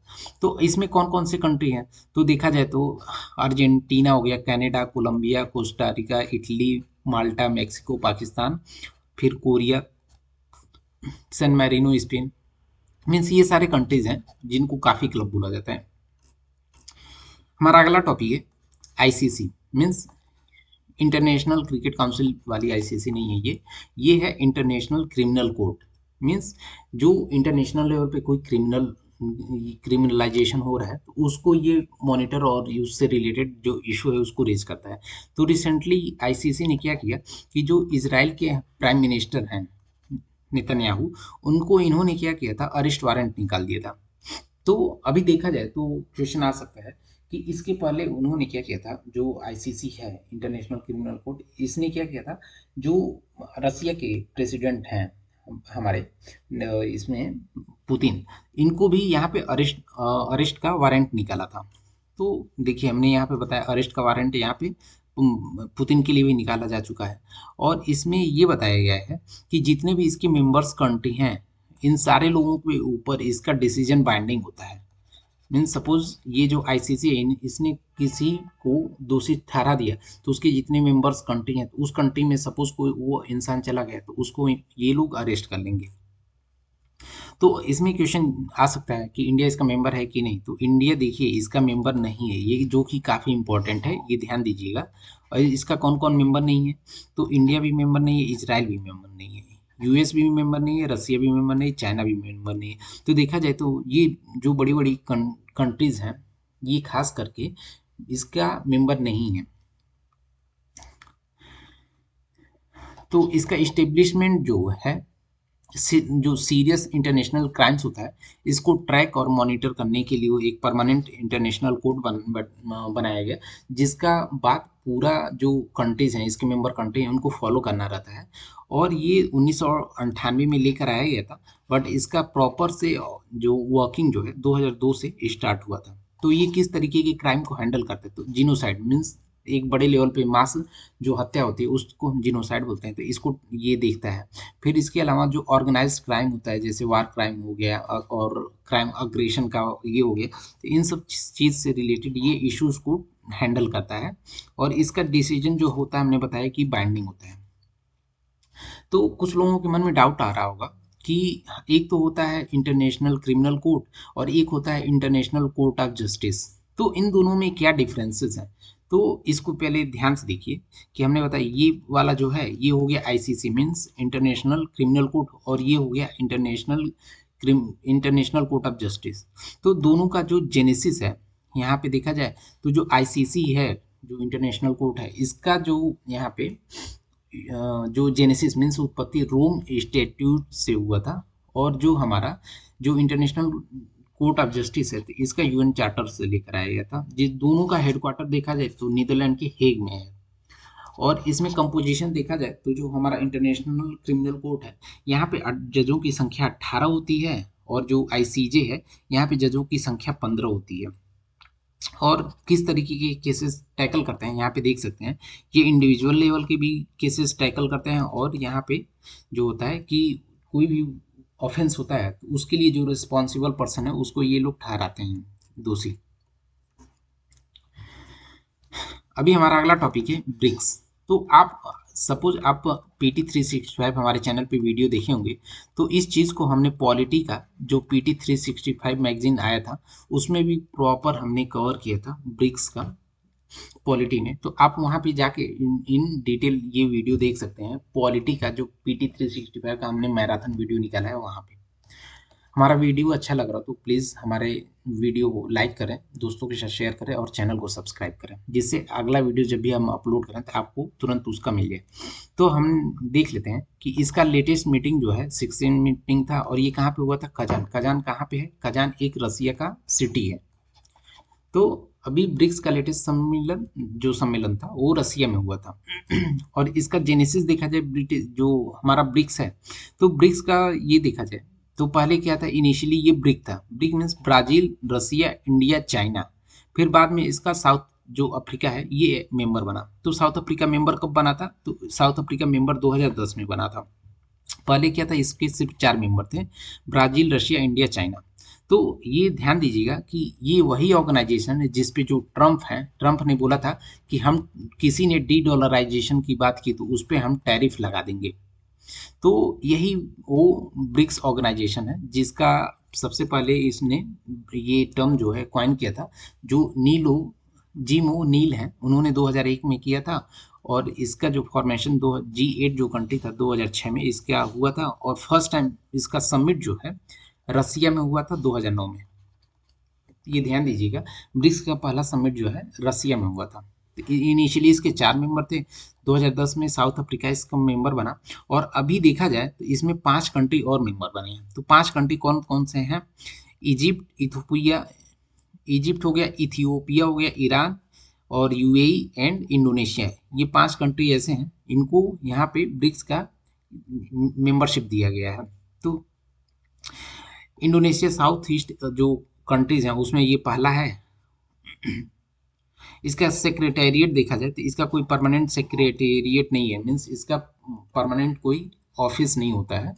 तो इसमें कौन कौन से कंट्री हैं? तो देखा जाए तो अर्जेंटीना हो गया, Canada, Colombia, Costa Rica, Italy, Malta, Mexico, Pakistan, फिर Korea, San Marino, Spain. Means ये सारे कंट्रीज हैं जिनको काफ़ी क्लब बोला जाता है। हमारा अगला टॉपिक है ICC, means international cricket council वाली आईसीसी नहीं है ये है इंटरनेशनल क्रिमिनल कोर्ट। मीन्स जो इंटरनेशनल लेवल पे कोई क्रिमिनलाइजेशन हो रहा है तो उसको ये मॉनिटर और उससे रिलेटेड जो इशू है उसको रेज करता है। तो रिसेंटली आईसीसी ने क्या किया कि जो इजराइल के प्राइम मिनिस्टर हैं नेतन्याहू, उनको इन्होंने क्या किया था, अरेस्ट वारंट निकाल दिया था। तो अभी देखा जाए तो क्वेश्चन आ सकता है कि इसके पहले उन्होंने क्या किया था, जो आईसीसी है इंटरनेशनल क्रिमिनल कोर्ट, इसने क्या किया था, जो रसिया के प्रेसिडेंट हैं हमारे इसमें पुतिन, इनको भी यहाँ पे अरेस्ट का वारंट निकाला था। तो देखिए हमने यहाँ पे बताया अरेस्ट का वारंट यहाँ पे पुतिन के लिए भी निकाला जा चुका है। और इसमें ये बताया गया है कि जितने भी इसके मेंबर्स कंट्री हैं, इन सारे लोगों के ऊपर इसका डिसीजन बाइंडिंग होता है। मीन्स सपोज ये जो आईसीसी है इसने किसी को दोषी ठहरा दिया तो उसके जितने मेंबर्स कंट्री हैं तो उस कंट्री में सपोज कोई वो इंसान चला गया तो उसको ये लोग अरेस्ट कर लेंगे। तो इसमें क्वेश्चन आ सकता है कि इंडिया इसका मेंबर है कि नहीं। तो इंडिया देखिए इसका मेंबर नहीं है, ये जो कि काफ़ी इंपॉर्टेंट है, ये ध्यान दीजिएगा। और इसका कौन कौन मेंबर नहीं है? तो इंडिया भी मेंबर नहीं है, इजराइल भी मेंबर नहीं है, यूएस भी मेंबर नहीं है, रसिया भी मेंबर नहीं, चाइना भी मेंबर नहीं है। तो देखा जाए तो ये जो बड़ी बड़ी कंट्रीज हैं ये खास करके इसका मेंबर नहीं है। तो इसका इस्टेब्लिशमेंट जो है, जो सीरियस इंटरनेशनल क्राइम्स होता है इसको ट्रैक और मॉनिटर करने के लिए वो एक परमानेंट इंटरनेशनल कोड बनाया गया, जिसका बात पूरा जो कंट्रीज हैं इसके मेंबर कंट्री हैं उनको फॉलो करना रहता है। और ये 1998 में लेकर आया गया था, बट इसका प्रॉपर से जो वर्किंग जो है 2002 से स्टार्ट हुआ था। तो ये किस तरीके के क्राइम को हैंडल करते हैं? तो जीनोसाइड मीन्स एक बड़े लेवल पे मास जो हत्या होती है उसको हम जिनोसाइड बोलते हैं, तो इसको ये देखता है। फिर इसके अलावा जो ऑर्गेनाइज्ड क्राइम होता है जैसे वार क्राइम हो गया और क्राइम अग्रेशन का ये हो गया, तो इन सब चीज़ से रिलेटेड ये इश्यूज को हैंडल करता है। और इसका डिसीजन जो होता है हमने बताया कि बाइंडिंग होता है। तो कुछ लोगों के मन में डाउट आ रहा होगा कि एक तो होता है इंटरनेशनल क्रिमिनल कोर्ट और एक होता है इंटरनेशनल कोर्ट ऑफ जस्टिस, तो इन दोनों में क्या डिफरेंसेस हैं। तो इसको पहले ध्यान से देखिए कि हमने बताया ये वाला जो है ये हो गया ICC means international criminal court, और ये हो गया इंटरनेशनल कोर्ट ऑफ जस्टिस। तो दोनों का जो जेनेसिस है यहाँ पे देखा जाए तो जो आईसीसी है, जो इंटरनेशनल कोर्ट है, इसका जो यहाँ पे जो जेनेसिस मीन्स उत्पत्ति रोम स्टैट्यूट से हुआ था, और जो हमारा जो इंटरनेशनल कोर्ट ऑफ जस्टिस है तो इसका यूएन चार्टर से लेकर आया गया था। जिस दोनों का हेडक्वार्टर देखा जाए तो नीदरलैंड के हेग में है। और इसमें कंपोजिशन देखा जाए तो जो हमारा इंटरनेशनल क्रिमिनल कोर्ट है यहाँ पे जजों की संख्या 18 होती है, और जो आईसीजे है यहाँ पे जजों की संख्या 15 होती है। और किस तरीके के केसेस टैकल करते हैं यहाँ पे देख सकते हैं, ये इंडिविजुअल लेवल के भी केसेस टैकल करते हैं, और यहाँ पे जो होता है कि कोई भी ऑफेंस होता है तो उसके लिए जो रिस्पॉन्सिबल पर्सन है उसको ये लोग ठहराते हैं दोषी। अभी हमारा अगला टॉपिक है ब्रिक्स। तो आप सपोज आप PT365 हमारे चैनल पे वीडियो देखे होंगे, तो इस चीज़ को हमने पॉलिटी का जो PT365 मैगजीन आया था उसमें भी प्रॉपर हमने कवर किया था ब्रिक्स का पॉलिटी में। तो आप वहाँ पे जाके इन डिटेल ये वीडियो देख सकते हैं पॉलिटी का, जो PT365 का हमने मैराथन वीडियो निकाला है वहाँ पे। हमारा वीडियो अच्छा लग रहा तो प्लीज़ हमारे वीडियो को लाइक करें, दोस्तों के साथ शेयर करें और चैनल को सब्सक्राइब करें, जिससे अगला वीडियो जब भी हम अपलोड करें तो आपको तुरंत उसका मिल जाए। तो हम देख लेते हैं कि इसका लेटेस्ट मीटिंग जो है 16 मीटिंग था, और ये कहाँ पे हुआ था, कजान। कजान कहाँ पे है, कजान एक रसिया का सिटी है। तो अभी ब्रिक्स का लेटेस्ट सम्मेलन जो सम्मेलन था वो रसिया में हुआ था। और इसका जेनेसिस देखा जाए ब्रिटिश जो हमारा ब्रिक्स है, तो ब्रिक्स का ये देखा जाए तो पहले क्या था, इनिशियली ये ब्रिक था। ब्रिक मीन्स ब्राजील, रसिया, इंडिया, चाइना। फिर बाद में इसका साउथ जो अफ्रीका है ये मेंबर बना। तो साउथ अफ्रीका मेंबर कब बना था, तो साउथ अफ्रीका मेंबर 2010 में बना था। पहले क्या था, इसके सिर्फ 4 मेंबर थे, ब्राज़ील, रशिया, इंडिया, चाइना। तो ये ध्यान दीजिएगा कि ये वही ऑर्गेनाइजेशन है जिस पे जो ट्रम्प हैं, ट्रम्प ने बोला था कि हम किसी ने डी-डॉलराइजेशन की बात की तो उस पे हम टैरिफ लगा देंगे। तो यही वो ब्रिक्स ऑर्गेनाइजेशन है जिसका सबसे पहले इसने ये टर्म जो है कॉइन किया था, जो नीलो जिमो नील हैं उन्होंने 2001 में किया था। और इसका जो फॉर्मेशन दो G8 जो कंट्री था 2006 में इसका हुआ था, और फर्स्ट टाइम इसका समिट जो है रसिया में हुआ था 2009 में। ये ध्यान दीजिएगा, ब्रिक्स का पहला समिट जो है रसिया में हुआ था। तो इनिशियली इसके 4 मेंबर थे, 2010 में साउथ अफ्रीका इसका मेंबर बना, और अभी देखा जाए तो इसमें 5 कंट्री और मेंबर बने हैं। तो 5 कंट्री कौन कौन से हैं, इजिप्ट, इथोपिया, इजिप्ट हो गया, इथियोपिया हो गया, ईरान और यूएई एंड इंडोनेशिया। ये 5 कंट्री ऐसे हैं इनको यहाँ पे ब्रिक्स का मेंबरशिप दिया गया है। तो इंडोनेशिया साउथ ईस्ट जो कंट्रीज हैं उसमें ये पहला है। इसका सेक्रेटेरिएट देखा जाए तो इसका कोई परमानेंट सेक्रेटेरिएट नहीं है, मीन्स इसका परमानेंट कोई ऑफिस नहीं होता है।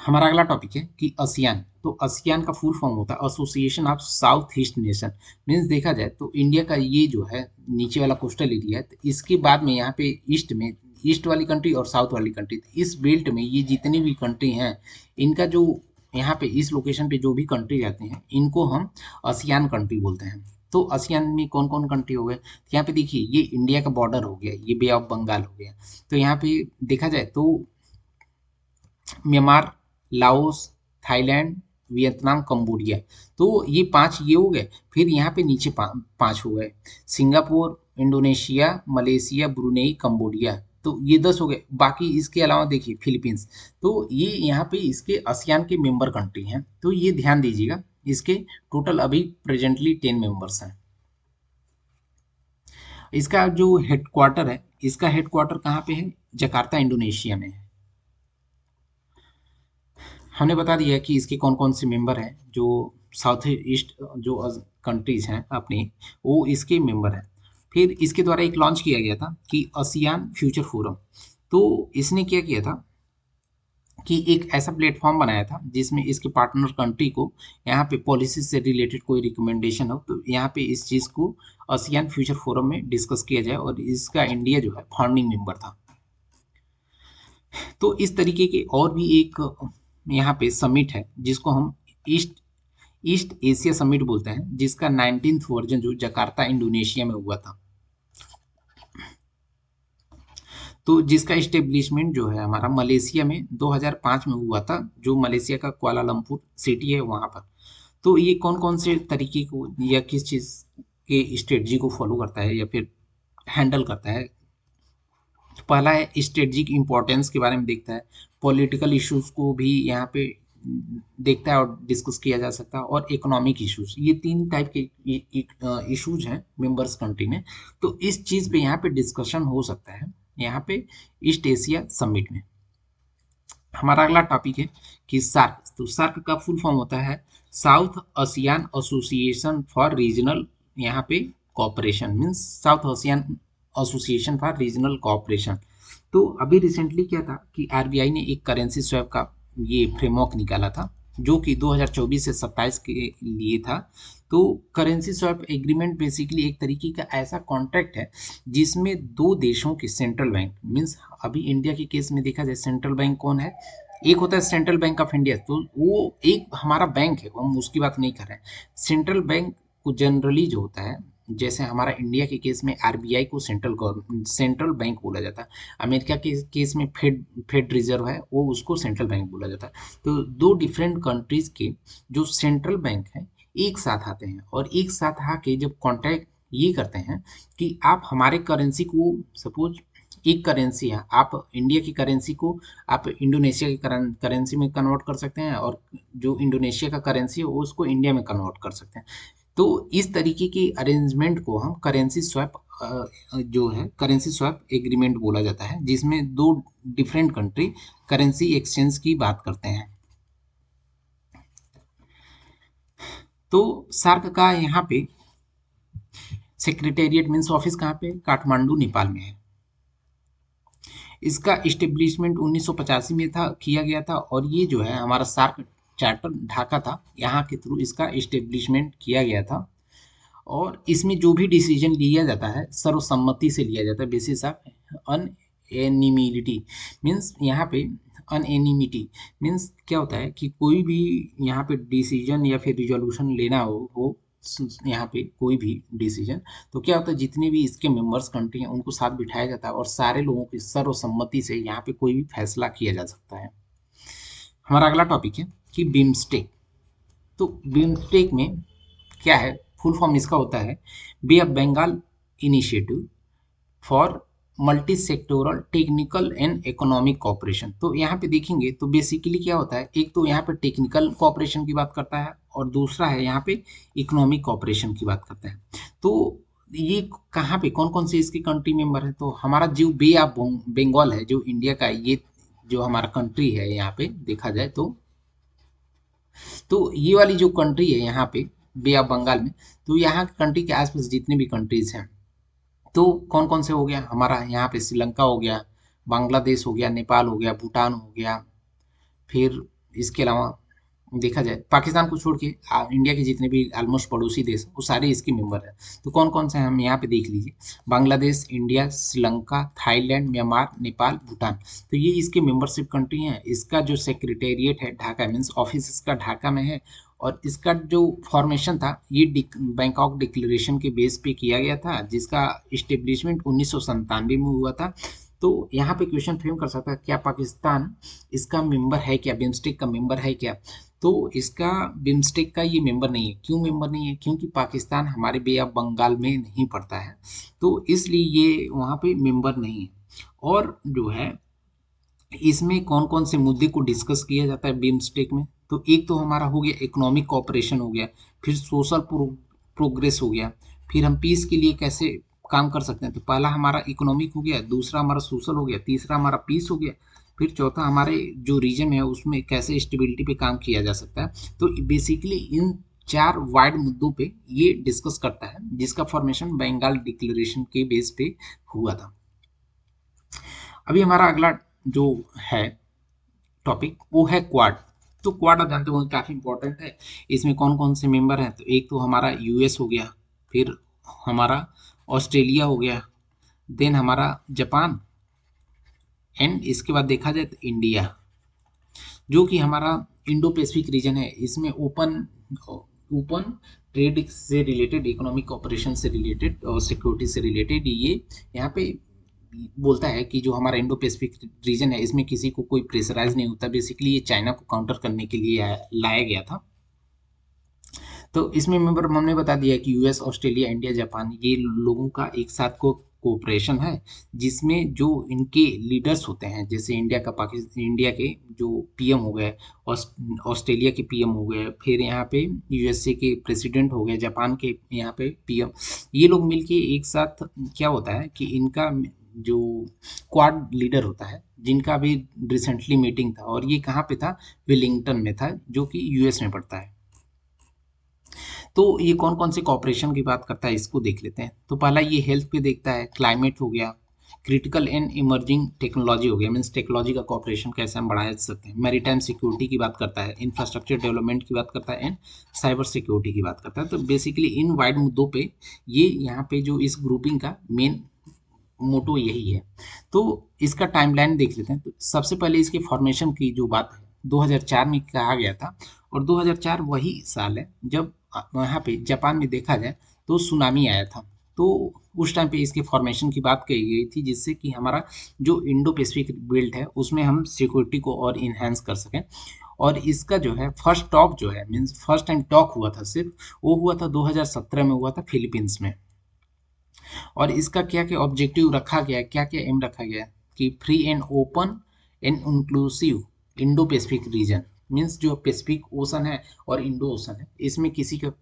हमारा अगला टॉपिक है कि आसियान। तो आसियान का फुल फॉर्म होता है association of south east nation. Means देखा जाए तो इंडिया का ये जो है नीचे वाला कोस्टल एरिया है, तो इसके बाद में यहाँ पे ईस्ट में ईस्ट वाली कंट्री और साउथ वाली कंट्री, इस बेल्ट में ये जितनी भी कंट्री हैं इनका जो यहाँ पे इस लोकेशन पे जो भी कंट्री रहते हैं इनको हम आसियान कंट्री बोलते हैं। तो आसियान में कौन कौन कंट्री हो गए, तो यहाँ पे देखिए ये इंडिया का बॉर्डर हो गया, ये बे ऑफ बंगाल हो गया। तो यहाँ पे देखा जाए तो Myanmar, Laos, Thailand, Vietnam, Cambodia. तो ये 5 ये हो गए। फिर यहाँ पे नीचे 5 हो गए, Singapore, Indonesia, Malaysia, Brunei, Cambodia. तो ये 10 हो गए। बाकी इसके अलावा देखिए फिलीपींस। तो ये यहाँ पे इसके आसियान के मेंबर कंट्री हैं। तो ये ध्यान दीजिएगा, इसके टोटल अभी प्रेजेंटली 10 मेंबर्स हैं। इसका जो हेडक्वार्टर है, इसका हेडक्वार्टर कहाँ पे है, जकार्ता, इंडोनेशिया में है। हमने बता दिया कि इसके कौन कौन से मेंबर हैं, जो साउथ ईस्ट जो कंट्रीज हैं अपनी वो इसके मेंबर हैं। फिर इसके द्वारा एक लॉन्च किया गया था कि आसियान फ्यूचर फोरम। तो इसने क्या किया था कि एक ऐसा प्लेटफॉर्म बनाया था जिसमें इसके पार्टनर कंट्री को यहाँ पे पॉलिसी से रिलेटेड कोई रिकमेंडेशन हो तो यहाँ पे इस चीज़ को आसियान फ्यूचर फोरम में डिस्कस किया जाए, और इसका इंडिया जो है फाउंडिंग मेंबर था। तो इस तरीके के और भी एक यहाँ पे समिट है जिसको हम ईस्ट ईस्ट एशिया समिट बोलते हैं, जिसका 19th वर्जन जो जकार्ता इंडोनेशिया में हुआ था। तो जिसका इस्टेब्लिशमेंट जो है हमारा मलेशिया में 2005 में हुआ था, जो मलेशिया का कुआलालंपुर सिटी है वहाँ पर। तो ये कौन कौन से तरीके को या किस चीज़ के स्ट्रेटजी को फॉलो करता है या फिर हैंडल करता है। तो पहला है स्ट्रेटजिक इंपॉर्टेंस के बारे में देखता है, पॉलिटिकल इश्यूज को भी यहाँ पे देखता है और डिस्कस किया जा सकता है, और इकोनॉमिक इश्यूज, ये तीन टाइप के इश्यूज हैं मेंबर्स कंट्री में। तो इस चीज़ पे यहाँ पे डिस्कशन हो सकता है यहाँ पे ईस्ट एशिया समिट में। हमारा अगला टॉपिक है कि सार्क। तो सार्क का फुल फॉर्म होता है South Asian association for regional यहाँ पे cooperation, means South Asian association for regional cooperation. तो अभी रिसेंटली क्या था कि आरबीआई ने एक करेंसी स्वैप का ये फ्रेमवर्क निकाला था जो कि 2024 से 27 के लिए था। तो करेंसी स्वैप एग्रीमेंट बेसिकली एक तरीके का ऐसा कॉन्ट्रैक्ट है जिसमें दो देशों के सेंट्रल बैंक, मीन्स अभी इंडिया के केस में देखा जाए सेंट्रल बैंक कौन है, एक होता है सेंट्रल बैंक ऑफ इंडिया, तो वो एक हमारा बैंक है, हम उसकी बात नहीं कर रहे हैं। सेंट्रल बैंक को जनरली जो होता है, जैसे हमारा इंडिया के केस में आरबीआई को सेंट्रल बैंक बोला जाता है, अमेरिका के केस में फेड रिजर्व है, वो उसको सेंट्रल बैंक बोला जाता है। तो दो डिफरेंट कंट्रीज के जो सेंट्रल बैंक हैं एक साथ आते हैं, और एक साथ आके जब कॉन्ट्रैक्ट ये करते हैं कि आप हमारे करेंसी को, सपोज एक करेंसी है, आप इंडिया की करेंसी को आप इंडोनेशिया की करेंसी में कन्वर्ट कर सकते हैं, और जो इंडोनेशिया का करेंसी है वो उसको इंडिया में कन्वर्ट कर सकते हैं। तो इस तरीके की अरेंजमेंट को हम करेंसी स्वैप जो है करेंसी स्वैप एग्रीमेंट बोला जाता है, जिसमें दो डिफरेंट कंट्री करेंसी एक्सचेंज की बात करते हैं। तो सार्क का यहाँ पे सेक्रेटेरिएट मीन्स ऑफिस कहाँ पे, काठमांडू नेपाल में है। इसका इस्टेब्लिशमेंट 1985 में था, किया गया था, और ये जो है हमारा सार्क चार्टर ढाका था, यहाँ के थ्रू इसका इस्टेब्लिशमेंट किया गया था। और इसमें जो भी डिसीजन लिया जाता है सर्वसम्मति से लिया जाता है, बेसिस ऑफ अनएनिमिटी, मीन्स यहाँ पे अनएनिमिटी मीन्स क्या होता है कि कोई भी यहाँ पे डिसीजन या फिर रिजोल्यूशन लेना हो यहाँ पे कोई भी डिसीजन, तो क्या होता है जितने भी इसके मेंबर्स कंट्री हैं उनको साथ बिठाया जाता है, और सारे लोगों की सर्वसम्मति से यहाँ पे कोई भी फैसला किया जा सकता है। हमारा अगला टॉपिक है कि बिम्स्टेक। तो बिम्स्टेक में क्या है, फुल फॉर्म इसका होता है Bay of Bengal initiative for multi sectoral technical and economic cooperation. तो यहाँ पे देखेंगे तो बेसिकली क्या होता है, एक तो यहाँ पे टेक्निकल कॉपरेशन की बात करता है, और दूसरा है यहाँ पे इकोनॉमिक कॉपरेशन की बात करता है। तो ये कहाँ पे कौन कौन से इसके कंट्री मेंबर है, तो हमारा जो बे ऑफ बंगाल है जो इंडिया का, ये जो हमारा कंट्री है यहाँ पे देखा जाए तो ये वाली जो कंट्री है यहाँ पे बे ऑफ बंगाल में, तो यहाँ कंट्री के आसपास जितने भी कंट्रीज हैं तो कौन कौन से हो गया, हमारा यहाँ पे श्रीलंका हो गया, बांग्लादेश हो गया, नेपाल हो गया, भूटान हो गया, फिर इसके अलावा देखा जाए पाकिस्तान को छोड़ के इंडिया के जितने भी ऑलमोस्ट पड़ोसी देश वो सारे इसके मेंबर हैं। तो कौन कौन से हैं हम यहाँ पे देख लीजिए, Bangladesh, India, Sri Lanka, Thailand, Myanmar, Nepal, Bhutan. तो ये इसके मेंबरशिप कंट्री हैं। इसका जो सेक्रेटेरिएट है ढाका, मीन्स ऑफिस इसका ढाका में है, और इसका जो फॉर्मेशन था ये बैंकॉक डिक्लेरेशन के बेस पे किया गया था, जिसका इस्टेब्लिशमेंट 1997 में हुआ था। तो यहाँ पे क्वेश्चन फ्रेम कर सकता है क्या पाकिस्तान इसका मेंबर है क्या, बिम्स्टेक का मेंबर है क्या, तो इसका बिम्स्टेक का ये मेंबर नहीं है। क्यों मेंबर नहीं है, क्योंकि पाकिस्तान हमारे बे ऑफ बंगाल में नहीं पड़ता है, तो इसलिए ये वहाँ पे मेंबर नहीं है। और जो है इसमें कौन कौन से मुद्दे को डिस्कस किया जाता है बिम्स्टेक में, तो एक तो हमारा हो गया इकोनॉमिक कॉपरेशन हो गया, फिर सोशल प्रोग्रेस हो गया, फिर हम पीस के लिए कैसे काम कर सकते हैं, तो पहला हमारा इकोनॉमिक हो गया, दूसरा हमारा सोशल हो गया, तीसरा हमारा पीस हो गया, फिर चौथा हमारे जो रीजन है उसमें कैसे स्टेबिलिटी पे काम किया जा सकता है। तो बेसिकली इन 4 वाइड मुद्दों पे ये डिस्कस करता है, जिसका फॉर्मेशन बंगाल डिक्लेरेशन के बेस पे हुआ था। अभी हमारा अगला जो है टॉपिक वो है क्वाड। तो क्वाड आप जानते हो काफी इंपॉर्टेंट है। इसमें कौन कौन से मेंबर हैं? तो एक तो हमारा यूएस हो गया, फिर हमारा ऑस्ट्रेलिया हो गया, देन हमारा जापान, एंड इसके बाद देखा जाए तो इंडिया, जो कि हमारा इंडो पैसिफिक रीजन है। इसमें ओपन ओपन ट्रेड से रिलेटेड, इकोनॉमिक ऑपरेशन से रिलेटेड और सिक्योरिटी से रिलेटेड ये यहाँ पे बोलता है कि जो हमारा इंडो पैसिफिक रीजन है इसमें किसी को कोई प्रेशराइज नहीं होता। बेसिकली ये चाइना को काउंटर करने के लिए लाया गया था। तो इसमें मेंबर हमने बता दिया कि यूएस, ऑस्ट्रेलिया, इंडिया, जापान ये लोगों का एक साथ को कोऑपरेशन है, जिसमें जो इनके लीडर्स होते हैं, जैसे इंडिया का इंडिया के जो पीएम हो गए, ऑस्ट्रेलिया के पीएम हो गए, फिर यहाँ पे यूएसए के प्रेसिडेंट हो गए, जापान के यहाँ पे पीएम, ये लोग मिलके एक साथ क्या होता है कि इनका जो क्वाड लीडर होता है, जिनका अभी रिसेंटली मीटिंग था, और ये कहाँ पे था? वेलिंगटन में था, जो कि यूएस में पड़ता है। तो ये कौन कौन से कॉपरेशन की बात करता है इसको देख लेते हैं। तो पहला ये हेल्थ पे देखता है, क्लाइमेट हो गया, क्रिटिकल एंड इमर्जिंग टेक्नोलॉजी हो गया, मीन्स टेक्नोलॉजी का कॉपरेशन कैसे हम बढ़ा सकते हैं, मैरीटाइम सिक्योरिटी की बात करता है, इंफ्रास्ट्रक्चर डेवलपमेंट की बात करता है, एंड साइबर सिक्योरिटी की बात करता है। तो बेसिकली इन वाइड मुद्दों पे ये यहाँ पे जो इस ग्रुपिंग का मेन मोटो यही है। तो इसका टाइमलाइन देख लेते हैं। तो सबसे पहले इसके फॉर्मेशन की जो बात है 2004 में कहा गया था, और 2004 वही साल है जब यहाँ पे जापान में देखा जाए तो सुनामी आया था। तो उस टाइम पे इसके फॉर्मेशन की बात कही गई थी, जिससे कि हमारा जो इंडो पैसिफिक बेल्ट है उसमें हम सिक्योरिटी को और इन्हेंस कर सकें। और इसका जो है फर्स्ट टॉक जो है, मीन्स फर्स्ट टाइम टॉक हुआ था सिर्फ, वो हुआ था 2017 में, हुआ था फिलीपींस में। और इसका क्या क्या ऑब्जेक्टिव रखा गया है, क्या क्या एम रखा गया है कि free and open and inclusive Indo Pacific region, means जो पैसिफिक ओशन है और इंडो ओशन है, इसमें किसी का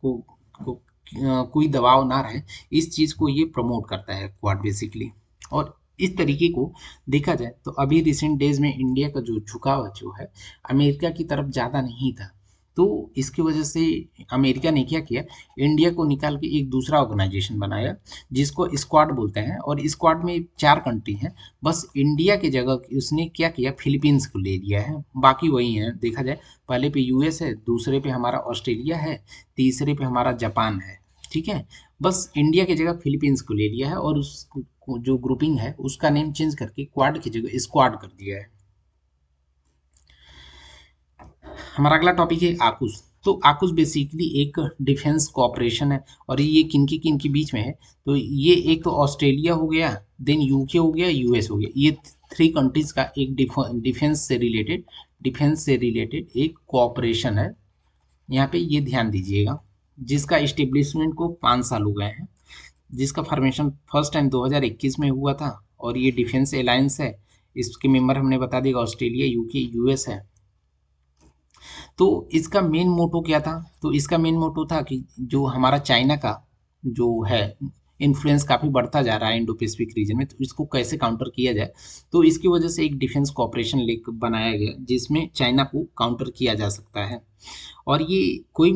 कोई दबाव ना रहे, इस चीज को ये प्रमोट करता है क्वाड बेसिकली। और इस तरीके को देखा जाए तो अभी रिसेंट डेज में इंडिया का जो झुकाव जो है अमेरिका की तरफ ज़्यादा नहीं था। तो इसकी वजह से अमेरिका ने क्या किया, इंडिया को निकाल के एक दूसरा ऑर्गेनाइजेशन बनाया, जिसको स्क्वाड बोलते हैं। और स्क्वाड में 4 कंट्री हैं, बस इंडिया की जगह उसने क्या किया, फिलीपींस को ले लिया है। बाकी वही है, देखा जाए पहले पे यूएस है, दूसरे पे हमारा ऑस्ट्रेलिया है, तीसरे पे हमारा जापान है। ठीक है, बस इंडिया की जगह फिलीपींस को ले लिया है, और उस जो ग्रुपिंग है उसका नेम चेंज करके क्वाड की जगह स्क्वाड कर दिया है। हमारा अगला टॉपिक है आकुश। तो आकुश बेसिकली एक डिफेंस कोऑपरेशन है, और ये किन के बीच में है? तो ये एक तो ऑस्ट्रेलिया हो गया, देन यूके हो गया, यूएस हो गया, ये 3 कंट्रीज का एक डिफेंस से रिलेटेड एक कोऑपरेशन है। यहाँ पे ये ध्यान दीजिएगा, जिसका इस्टेब्लिशमेंट को 5 साल हो गए हैं, जिसका फॉर्मेशन फर्स्ट टाइम 2021 में हुआ था। और ये डिफेंस अलायंस है, इसके मेंबर हमने बता दिया ऑस्ट्रेलिया, यूके, यूएस है। तो इसका मेन मोटो क्या था? तो इसका मेन मोटो था कि जो हमारा चाइना का जो है इन्फ्लुएंस काफ़ी बढ़ता जा रहा है इंडो पैसिफिक रीजन में, तो इसको कैसे काउंटर किया जाए। तो इसकी वजह से एक डिफेंस कॉपरेशन लेक बनाया गया, जिसमें चाइना को काउंटर किया जा सकता है। और ये कोई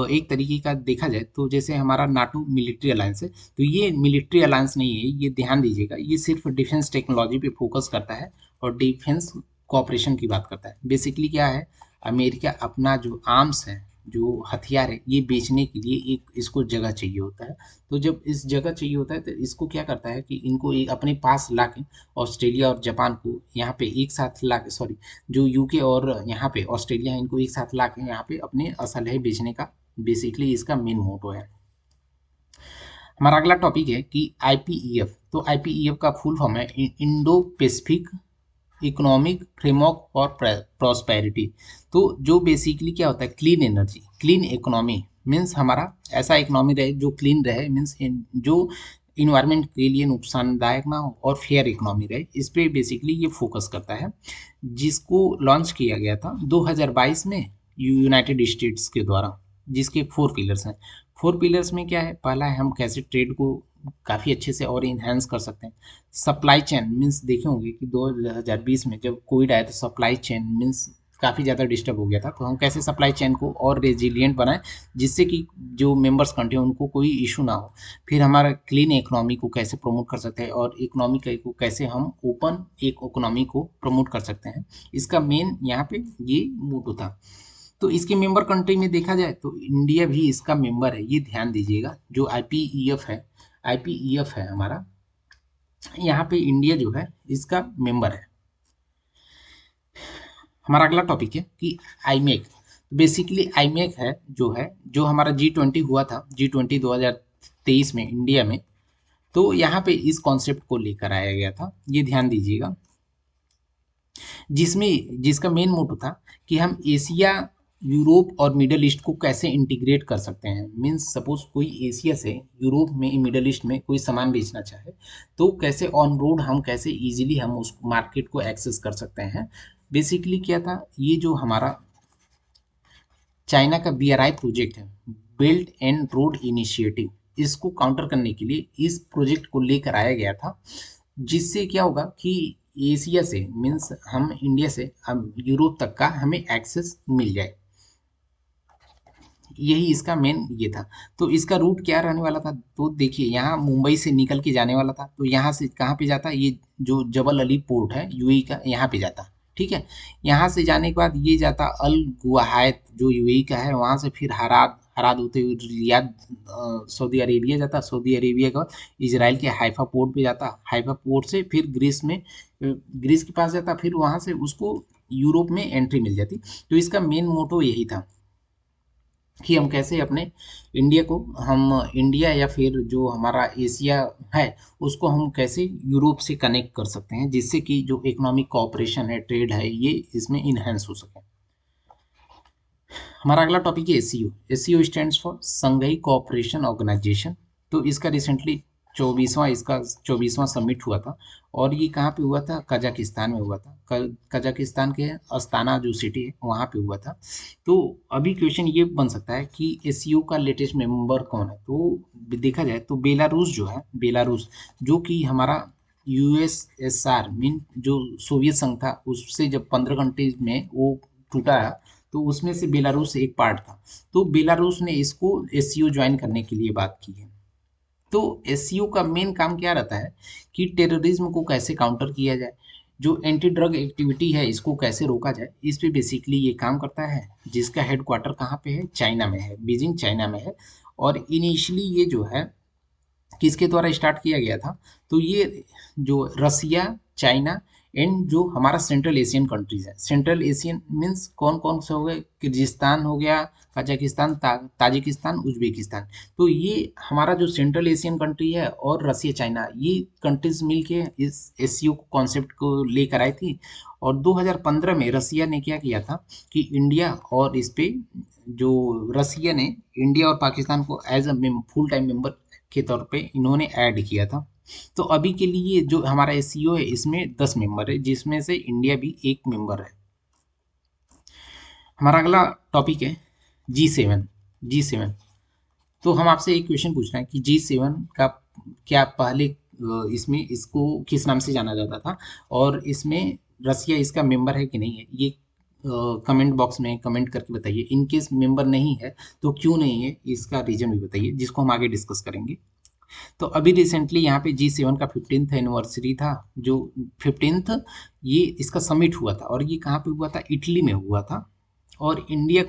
एक तरीके का देखा जाए तो जैसे हमारा नाटो मिलिट्री अलायंस है, तो ये मिलिट्री अलायंस नहीं है, ये ध्यान दीजिएगा, ये सिर्फ डिफेंस टेक्नोलॉजी पे फोकस करता है और डिफेंस कॉपरेशन की बात करता है। बेसिकली क्या है, अमेरिका अपना जो आर्म्स है, जो हथियार है, ये बेचने के लिए एक इसको जगह चाहिए होता है। तो जब इस जगह चाहिए होता है तो इसको क्या करता है कि इनको एक अपने पास ला के ऑस्ट्रेलिया और जापान को यहाँ पे एक साथ ला के, सॉरी, जो यूके और यहाँ पे ऑस्ट्रेलिया है, इनको एक साथ ला के यहाँ पे अपने असलहे बेचने का बेसिकली इसका मेन मोटो है। हमारा अगला टॉपिक है कि आईपीईएफ। तो आईपीईएफ का फुल फॉर्म है Indo Pacific economic framework for prosperity. तो जो बेसिकली क्या होता है, clean energy, clean economy, means हमारा ऐसा इकोनॉमी रहे जो क्लीन रहे, मीन्स जो इन्वायरमेंट के लिए नुकसानदायक ना हो, और फेयर इकोनॉमी रहे, इस पे बेसिकली ये फोकस करता है, जिसको लॉन्च किया गया था 2022 में यूनाइटेड स्टेट्स के द्वारा, जिसके 4 पिलर्स हैं। 4 पिलर्स में क्या है, पहला है हम कैसे ट्रेड को काफ़ी अच्छे से और इन्हेंस कर सकते हैं। सप्लाई चेन, मीन्स देखे होंगे कि 2020 में जब कोविड आया तो सप्लाई चेन मीन्स काफ़ी ज़्यादा डिस्टर्ब हो गया था, तो हम कैसे सप्लाई चेन को और रेजिलिएंट बनाएं जिससे कि जो मेंबर्स कंट्री हैं उनको कोई इशू ना हो। फिर हमारा क्लीन इकोनॉमी को कैसे प्रमोट कर सकते हैं और इकोनॉमी को कैसे हम ओपन एक इकोनॉमी को प्रमोट कर सकते हैं, इसका मेन यहाँ पे ये मोटो था। तो इसके मेंबर कंट्री में देखा जाए तो इंडिया भी इसका मेंबर है, ये ध्यान दीजिएगा। जो आईपीईएफ है, आईपीईएफ है हमारा, यहाँ पे इंडिया जो है इसका मेंबर है। हमारा अगला टॉपिक है कि आईमेक। बेसिकली आईमेक है जो हमारा G20 हुआ था, G20 2023 में इंडिया में। तो यहाँ पे इस कॉन्सेप्ट को लेकर आया गया था, ये ध्यान दीजिएगा, जिसका मेन मोटो था कि हम एशिया, यूरोप और मिडल ईस्ट को कैसे इंटीग्रेट कर सकते हैं। मीन्स सपोज कोई एशिया से यूरोप में, मिडल ईस्ट में कोई सामान बेचना चाहे तो कैसे ऑन रोड हम कैसे इजीली हम उस मार्केट को एक्सेस कर सकते हैं। बेसिकली क्या था, ये जो हमारा चाइना का BRI प्रोजेक्ट है, बिल्ड एंड रोड इनिशिएटिव, इसको काउंटर करने के लिए इस प्रोजेक्ट को लेकर आया गया था, जिससे क्या होगा कि एशिया से, मीन्स हम इंडिया से हम यूरोप तक का हमें एक्सेस मिल जाए। यही इसका मेन ये था। तो इसका रूट क्या रहने वाला था, तो देखिए यहाँ मुंबई से निकल के जाने वाला था, तो यहाँ से कहाँ पे जाता, ये जो जबल अली पोर्ट है यूएई का, यहाँ पे जाता। ठीक है, यहाँ से जाने के बाद ये जाता अल गुवाहायत जो यूएई का है, वहाँ से फिर हराद, हराद होते हुए रियाद सऊदी अरेबिया जाता, सऊदी अरेबिया का इसराइल के हाइफा पोर्ट पे जाता, हाइफा पोर्ट से फिर ग्रीस में, ग्रीस के पास जाता, फिर वहाँ से उसको यूरोप में एंट्री मिल जाती। तो इसका मेन मोटो यही था कि हम कैसे अपने इंडिया को, हम इंडिया या फिर जो हमारा एशिया है उसको हम कैसे यूरोप से कनेक्ट कर सकते हैं, जिससे कि जो इकोनॉमिक कोऑपरेशन है, ट्रेड है, ये इसमें इन्हेंस हो सके। हमारा अगला टॉपिक है SCO. SCO stands for Shanghai cooperation organisation. तो इसका रिसेंटली 24वां समिट हुआ था, और ये कहाँ पे हुआ था, कजाकिस्तान में हुआ था। कजाकिस्तान के अस्ताना जो सिटी है वहाँ पे हुआ था। तो अभी क्वेश्चन ये बन सकता है कि एससीओ का लेटेस्ट मेंबर कौन है। तो देखा जाए तो बेलारूस जो है, बेलारूस जो कि हमारा यूएसएसआर मीन जो सोवियत संघ था, उससे जब 15 कंट्रीज में वो टूटा, तो उसमें से बेलारूस एक पार्ट था। तो बेलारूस ने इसको एससीओ ज्वाइन करने के लिए बात की है। तो एससीओ का मेन काम क्या रहता है कि टेररिज्म को कैसे काउंटर किया जाए, जो एंटी ड्रग एक्टिविटी है इसको कैसे रोका जाए, इस पे बेसिकली ये काम करता है। जिसका हेडक्वार्टर कहाँ पे है, चाइना में है, बीजिंग चाइना में है। और इनिशियली ये जो है किसके द्वारा स्टार्ट किया गया था, तो ये जो रसिया, चाइना एंड जो हमारा सेंट्रल एशियन कंट्रीज है, सेंट्रल एशियन मीन्स कौन कौन से हो गए, किर्गिस्तान हो गया, कजाकिस्तान, ताजिकिस्तान, उज्बेकिस्तान। तो ये हमारा जो सेंट्रल एशियन कंट्री है और रसिया, चाइना, ये कंट्रीज मिलके इस एससीओ कॉन्सेप्ट को लेकर आई थी। और 2015 में रसिया ने क्या किया था कि इंडिया और इस पे जो रसिया ने इंडिया और पाकिस्तान को as a full time member के तौर पे इन्होंने ऐड किया था। तो अभी के लिए जो हमारा एससीओ है इसमें 10 मेंबर है, जिसमें से इंडिया भी एक मेंबर है। हमारा अगला टॉपिक है G7। G7, तो हम आपसे एक क्वेश्चन पूछ रहे हैं कि G7 का क्या पहले इसमें इसको किस नाम से जाना जाता था, और इसमें रसिया इसका मेंबर है कि नहीं है, ये कमेंट बॉक्स में कमेंट करके बताइए। इन केस मेंबर नहीं है तो क्यों नहीं है, इसका रीजन भी बताइए, जिसको हम आगे डिस्कस करेंगे। तो अभी रिसेंटली यहाँ पे G7 का 15th एनिवर्सरी था, जो 15th ये इसका समिट हुआ था, और ये कहाँ पे हुआ था, इटली में हुआ था। और इंडिया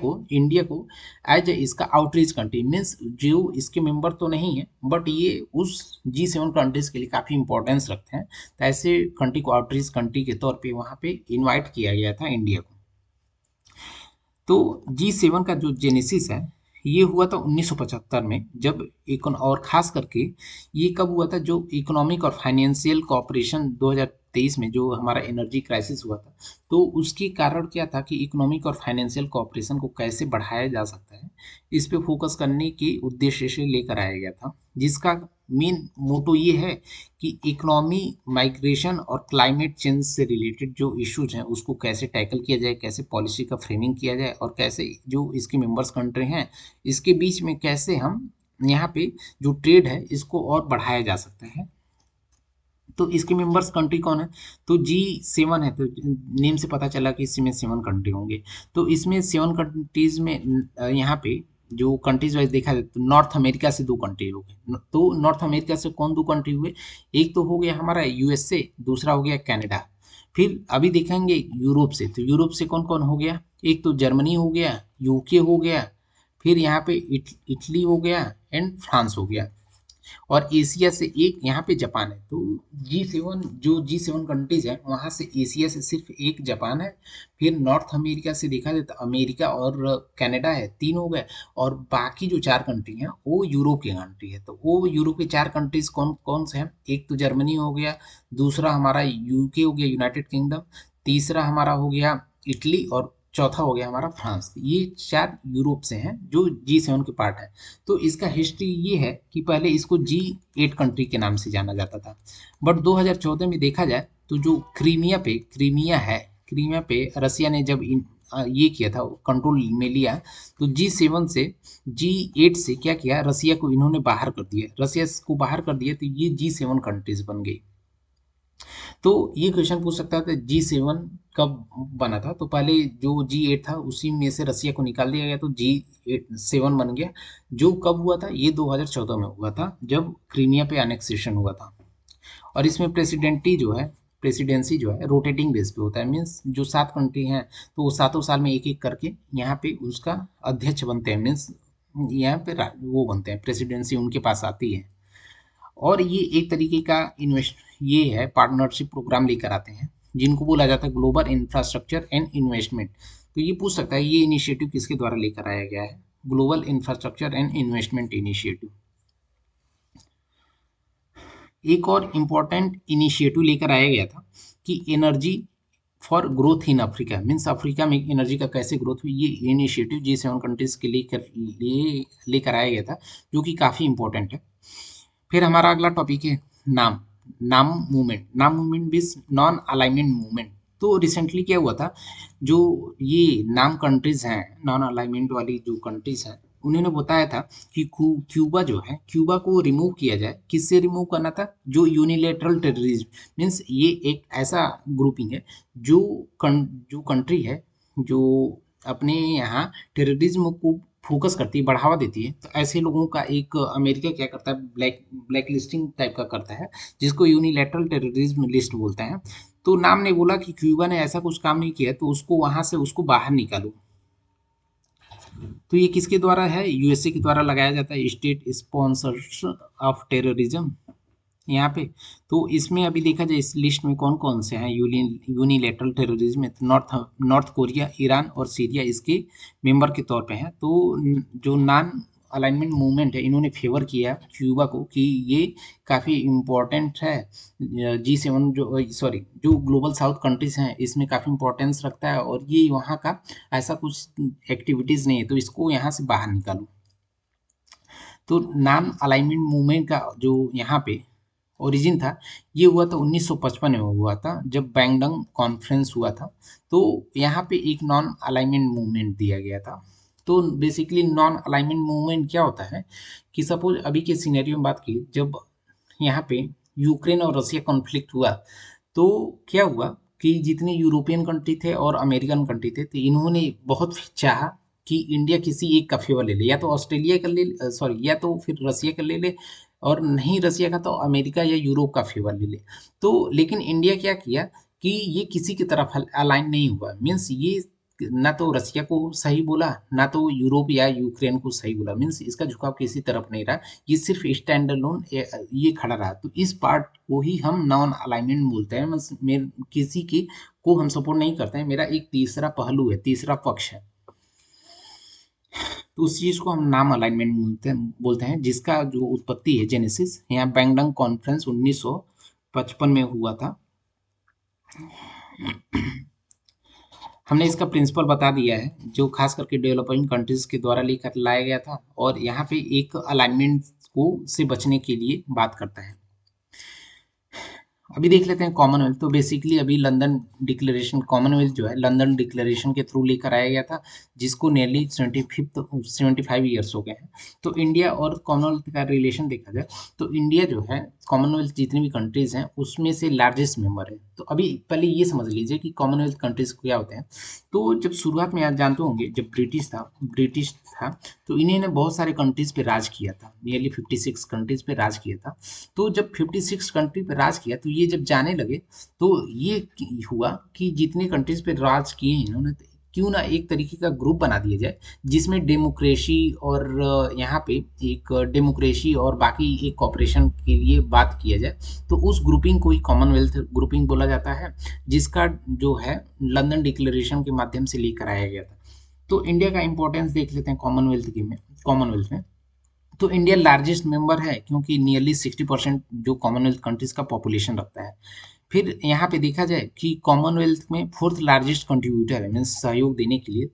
को एज इसका आउटरीच कंट्री मीन्स जो इसके मेंबर तो नहीं है, बट ये उस G7 कंट्रीज के लिए काफ़ी इंपॉर्टेंस रखते हैं, तो ऐसे कंट्री को आउटरीच कंट्री के तौर पे वहाँ पे इनवाइट किया गया था इंडिया को। तो G7 का जो जेनेसिस है ये हुआ था 1975 में, जब एक और खास करके ये कब हुआ था, जो इकोनॉमिक और फाइनेंशियल कोऑपरेशन 2023 में जो हमारा एनर्जी क्राइसिस हुआ था, तो उसके कारण क्या था कि इकोनॉमिक और फाइनेंशियल कोऑपरेशन को कैसे बढ़ाया जा सकता है, इस पे फोकस करने के उद्देश्य से लेकर आया गया था। जिसका मेन मोटो ये है कि इकोनॉमी, माइग्रेशन और क्लाइमेट चेंज से रिलेटेड जो इश्यूज हैं उसको कैसे टैकल किया जाए, कैसे पॉलिसी का फ्रेमिंग किया जाए, और कैसे जो इसके मेंबर्स कंट्री हैं इसके बीच में कैसे हम यहाँ पे जो ट्रेड है इसको और बढ़ाया जा सकता है। तो इसके मेंबर्स कंट्री कौन है? तो G7 है, तो नेम से पता चला कि इसमें 7 कंट्री होंगे। तो इसमें 7 कंट्रीज में यहाँ पे जो कंट्रीज वाइज देखा जाए तो नॉर्थ अमेरिका से 2 कंट्री हो गए। तो नॉर्थ अमेरिका से कौन 2 कंट्री हुए? एक तो हो गया हमारा यूएसए, दूसरा हो गया कनाडा। फिर अभी देखेंगे यूरोप से, तो यूरोप से कौन कौन हो गया? एक तो जर्मनी हो गया, यूके हो गया, फिर यहाँ पे इटली हो गया एंड फ्रांस हो गया। और एशिया से एक यहाँ पे जापान है। तो जी सेवन कंट्रीज है, वहाँ से एशिया से सिर्फ एक जापान है। फिर नॉर्थ अमेरिका से देखा जाए तो अमेरिका और कनाडा है, 3 हो गए। और बाकी जो 4 कंट्री हैं वो यूरोप की कंट्री है। तो वो यूरोप के 4 कंट्रीज कौन कौन से हैं? एक तो जर्मनी हो गया, दूसरा हमारा यूके हो गया, यूनाइटेड किंगडम, तीसरा हमारा हो गया इटली, और चौथा हो गया हमारा फ्रांस। ये 4 यूरोप से हैं जो G7 के पार्ट है। तो इसका हिस्ट्री ये है कि पहले इसको G8 कंट्री के नाम से जाना जाता था। बट 2014 में देखा जाए तो जो क्रीमिया पे रसिया ने जब ये किया था, कंट्रोल में लिया, तो G7 से G8 से क्या किया, रसिया को इन्होंने बाहर कर दिया। रसिया को बाहर कर दिया तो ये G7 कंट्रीज बन गई। तो ये क्वेश्चन पूछ सकता है G7 कब बना था? तो पहले जो G8 था उसी में से रसिया को निकाल दिया गया, तो G7 बन गया। जो कब हुआ था? ये 2014 में हुआ था, जब क्रीमिया पे एनेक्सेशन हुआ था। और इसमें प्रेसिडेंसी जो है रोटेटिंग बेस पे होता है। मीन्स जो 7 कंट्री हैं तो वो सातों साल में एक एक करके यहाँ पे उसका अध्यक्ष बनते हैं। मीन्स यहाँ पे वो बनते हैं, प्रेसिडेंसी उनके पास आती है। और ये एक तरीके का इन्वेस्ट ये है पार्टनरशिप प्रोग्राम लेकर आते हैं, जिनको बोला जाता है ग्लोबल इंफ्रास्ट्रक्चर एंड इन्वेस्टमेंट। तो ये पूछ सकता है ये इनिशिएटिव किसके द्वारा लेकर आया गया है? Global infrastructure and investment initiative. एक और इम्पॉर्टेंट इनिशिएटिव लेकर आया गया था कि energy for growth in Africa. Means Africa में एनर्जी का कैसे ग्रोथ हुई, ये इनिशिएटिव G7 कंट्रीज के लेकर आया गया था, जो कि काफ़ी इम्पोर्टेंट है। फिर हमारा अगला टॉपिक है नाम मूवमेंट बिस नॉन अलाइनमेंट मूवमेंट। तो रिसेंटली क्या हुआ था, जो ये नाम कंट्रीज हैं, नॉन अलाइनमेंट वाली जो कंट्रीज हैं, उन्होंने बताया था कि क्यूबा जो है, क्यूबा को रिमूव किया जाए। किससे रिमूव करना था? जो यूनिलेटरल टेररिज्म, मीन्स ये एक ऐसा ग्रुपिंग है जो जो कंट्री है जो अपने यहाँ टेररिज्म को फोकस करती है, बढ़ावा देती है। तो ऐसे लोगों का एक अमेरिका क्या करता है, ब्लैक लिस्टिंग टाइप का करता है, जिसको यूनिलैटरल टेररिज्म लिस्ट बोलते हैं। तो नाम ने बोला कि क्यूबा ने ऐसा कुछ काम नहीं किया, तो उसको वहां से उसको बाहर निकालो। तो ये किसके द्वारा है? यूएसए के द्वारा लगाया जाता है, स्टेट स्पॉन्सर्स ऑफ टेररिज्म यहाँ पे। तो इसमें अभी देखा जाए इस लिस्ट में कौन कौन से हैं यूनिलेटरल टेररिज्म में, तो नॉर्थ कोरिया, ईरान और सीरिया इसके मेंबर के तौर पे हैं। तो जो नॉन अलाइनमेंट मूवमेंट है, इन्होंने फेवर किया क्यूबा को कि ये काफ़ी इम्पोर्टेंट है। G7 जो ग्लोबल साउथ कंट्रीज हैं इसमें काफ़ी इंपॉर्टेंस रखता है, और ये वहाँ का ऐसा कुछ एक्टिविटीज़ नहीं है, तो इसको यहाँ से बाहर निकालो। तो नॉन अलाइनमेंट मूवमेंट का जो यहाँ पे ओरिजिन था, ये हुआ था 1955 में हुआ था, जब बैंगडंग कॉन्फ्रेंस हुआ था। तो यहाँ पे एक नॉन अलाइनमेंट मूवमेंट दिया गया था। तो बेसिकली नॉन अलाइनमेंट मूवमेंट क्या होता है कि सपोज अभी के सिनेरियो में बात की, जब यहाँ पे यूक्रेन और रसिया कॉन्फ्लिक्ट हुआ, तो क्या हुआ कि जितने यूरोपियन कंट्री थे और अमेरिकन कंट्री थे, तो इन्होंने बहुत चाहा कि इंडिया किसी एक का फेवर ले ले, या तो ऑस्ट्रेलिया का ले, या तो फिर रसिया का ले ले, और नहीं रसिया का तो अमेरिका या यूरोप का फेवर ले ले। तो लेकिन इंडिया क्या किया कि ये किसी की तरफ अलाइन नहीं हुआ। मीन्स ये ना तो रसिया को सही बोला, ना तो यूरोप या यूक्रेन को सही बोला। मीन्स इसका झुकाव किसी तरफ नहीं रहा, ये सिर्फ स्टैंड अलोन ये खड़ा रहा। तो इस पार्ट को ही हम नॉन अलाइनमेंट बोलते हैं। मीन्स किसी की को हम सपोर्ट नहीं करते हैं, मेरा एक तीसरा पहलू है, तीसरा पक्ष है। तो उस चीज़ को हम नाम अलाइनमेंट बोलते हैं, जिसका जो उत्पत्ति है जेनेसिस यहाँ बैंगडंग कॉन्फ्रेंस 1955 में हुआ था। हमने इसका प्रिंसिपल बता दिया है, जो खास करके डेवलपिंग कंट्रीज के द्वारा लेकर लाया गया था, और यहाँ पे एक अलाइनमेंट को से बचने के लिए बात करता है। अभी देख लेते हैं कॉमनवेल्थ। तो बेसिकली अभी लंदन डिक्लेरेशन, कॉमनवेल्थ जो है लंदन डिक्लेरेशन के थ्रू लेकर आया गया था, जिसको नियरली 75 ईयर्स हो गए हैं। तो इंडिया और कॉमनवेल्थ का रिलेशन देखा जाए तो इंडिया जो है कॉमनवेल्थ जितनी भी कंट्रीज हैं उसमें से लार्जेस्ट मेंबर है। तो अभी पहले ये समझ लीजिए कि कॉमनवेल्थ कंट्रीज क्या होते हैं। तो जब शुरुआत में आप जानते होंगे, जब ब्रिटिश था तो इन्हीं ने बहुत सारे कंट्रीज पे राज किया था, नियरली 56 कंट्रीज पे राज किया था। तो जब 56 कंट्री पे राज किया तो ये जब जाने लगे तो ये हुआ कि जितने कंट्रीज पे राज किए इन्होंने, तो क्यों ना एक तरीके का ग्रुप बना दिया जाए जिसमें डेमोक्रेसी और यहाँ पे एक डेमोक्रेसी और बाकी एक कॉपरेशन के लिए बात किया जाए। तो उस ग्रुपिंग को ही कॉमनवेल्थ ग्रुपिंग बोला जाता है, जिसका जो है लंदन डिक्लेरेशन के माध्यम से लेकर आया गया था। तो इंडिया का इंपॉर्टेंस देख लेते हैं कॉमनवेल्थ में। तो इंडिया लार्जेस्ट मेंबर है क्योंकि नियरली 60% जो कॉमनवेल्थ कंट्रीज का पॉपुलेशन रखता है। फिर यहाँ पे देखा जाए कि कॉमनवेल्थ में फोर्थ लार्जेस्ट कंट्रीब्यूटर है, मीन्स सहयोग देने के लिए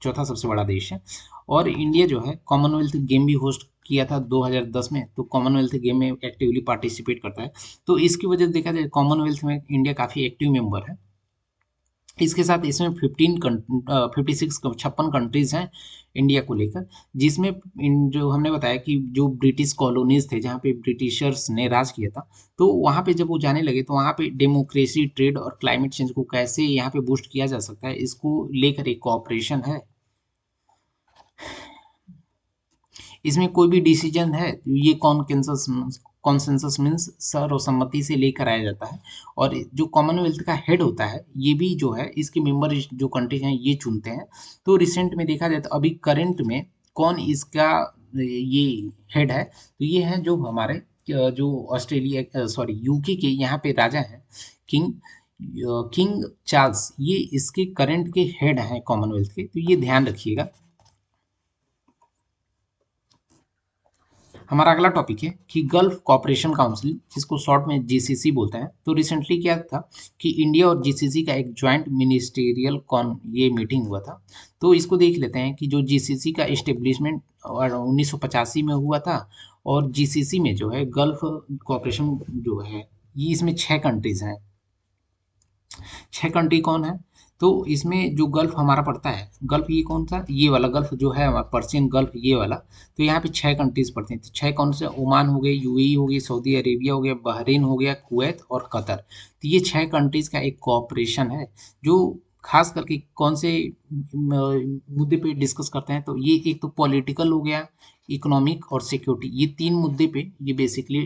चौथा सबसे बड़ा देश है। और इंडिया जो है कॉमनवेल्थ गेम भी होस्ट किया था 2010 में, तो कॉमनवेल्थ गेम में एक्टिवली पार्टिसिपेट करता है। तो इसकी वजह से देखा जाए कॉमनवेल्थ में इंडिया काफ़ी एक्टिव मेंबर है। इसके साथ इसमें 56 कंट्रीज हैं इंडिया को लेकर, जिसमें जो हमने बताया कि जो ब्रिटिश कॉलोनीज थे जहाँ पे ब्रिटिशर्स ने राज किया था, तो वहाँ पे जब वो जाने लगे तो वहाँ पे डेमोक्रेसी, ट्रेड और क्लाइमेट चेंज को कैसे यहाँ पे बूस्ट किया जा सकता है, इसको लेकर एक कोऑपरेशन है। इसमें कोई भी डिसीजन है ये कॉन्सेंसस मीन्स सर्वसम्मति से लेकर आया जाता है। और जो कॉमनवेल्थ का हेड होता है ये भी जो है इसके मेंबर जो कंट्रीज हैं ये चुनते हैं। तो रिसेंट में देखा जाए तो अभी करंट में कौन इसका ये हेड है, तो ये है जो हमारे जो ऑस्ट्रेलिया सॉरी यूके के यहाँ पे राजा हैं, किंग किंग चार्ल्स, ये इसके करंट के हेड हैं कॉमनवेल्थ के। तो ये ध्यान रखिएगा। हमारा अगला टॉपिक है कि गल्फ कॉपरेशन काउंसिल, जिसको शॉर्ट में जीसीसी बोलते हैं। तो रिसेंटली क्या था कि इंडिया और जीसीसी का एक ज्वाइंट मिनिस्टेरियल कॉन ये मीटिंग हुआ था। तो इसको देख लेते हैं कि जो जीसीसी का इस्टेब्लिशमेंट 1985 में हुआ था, और जीसीसी में जो है गल्फ कॉपरेशन जो है ये इसमें 6 कंट्रीज हैं। 6 कंट्री कौन है, तो इसमें जो गल्फ हमारा पड़ता है, गल्फ ये कौन सा, ये वाला गल्फ जो है हमारा पर्शियन गल्फ ये वाला। तो यहाँ पे 6 कंट्रीज पड़ते हैं। तो 6 कौन से, ओमान हो गए, यूएई हो गई, सऊदी अरेबिया हो गया, बहरीन हो गया, कुवैत और कतर। तो ये 6 कंट्रीज का एक कोऑपरेशन है जो खास करके कौन से मुद्दे पे डिस्कस करते हैं। तो ये एक तो पॉलिटिकल हो गया, इकोनॉमिक और सिक्योरिटी, ये 3 मुद्दे पे ये बेसिकली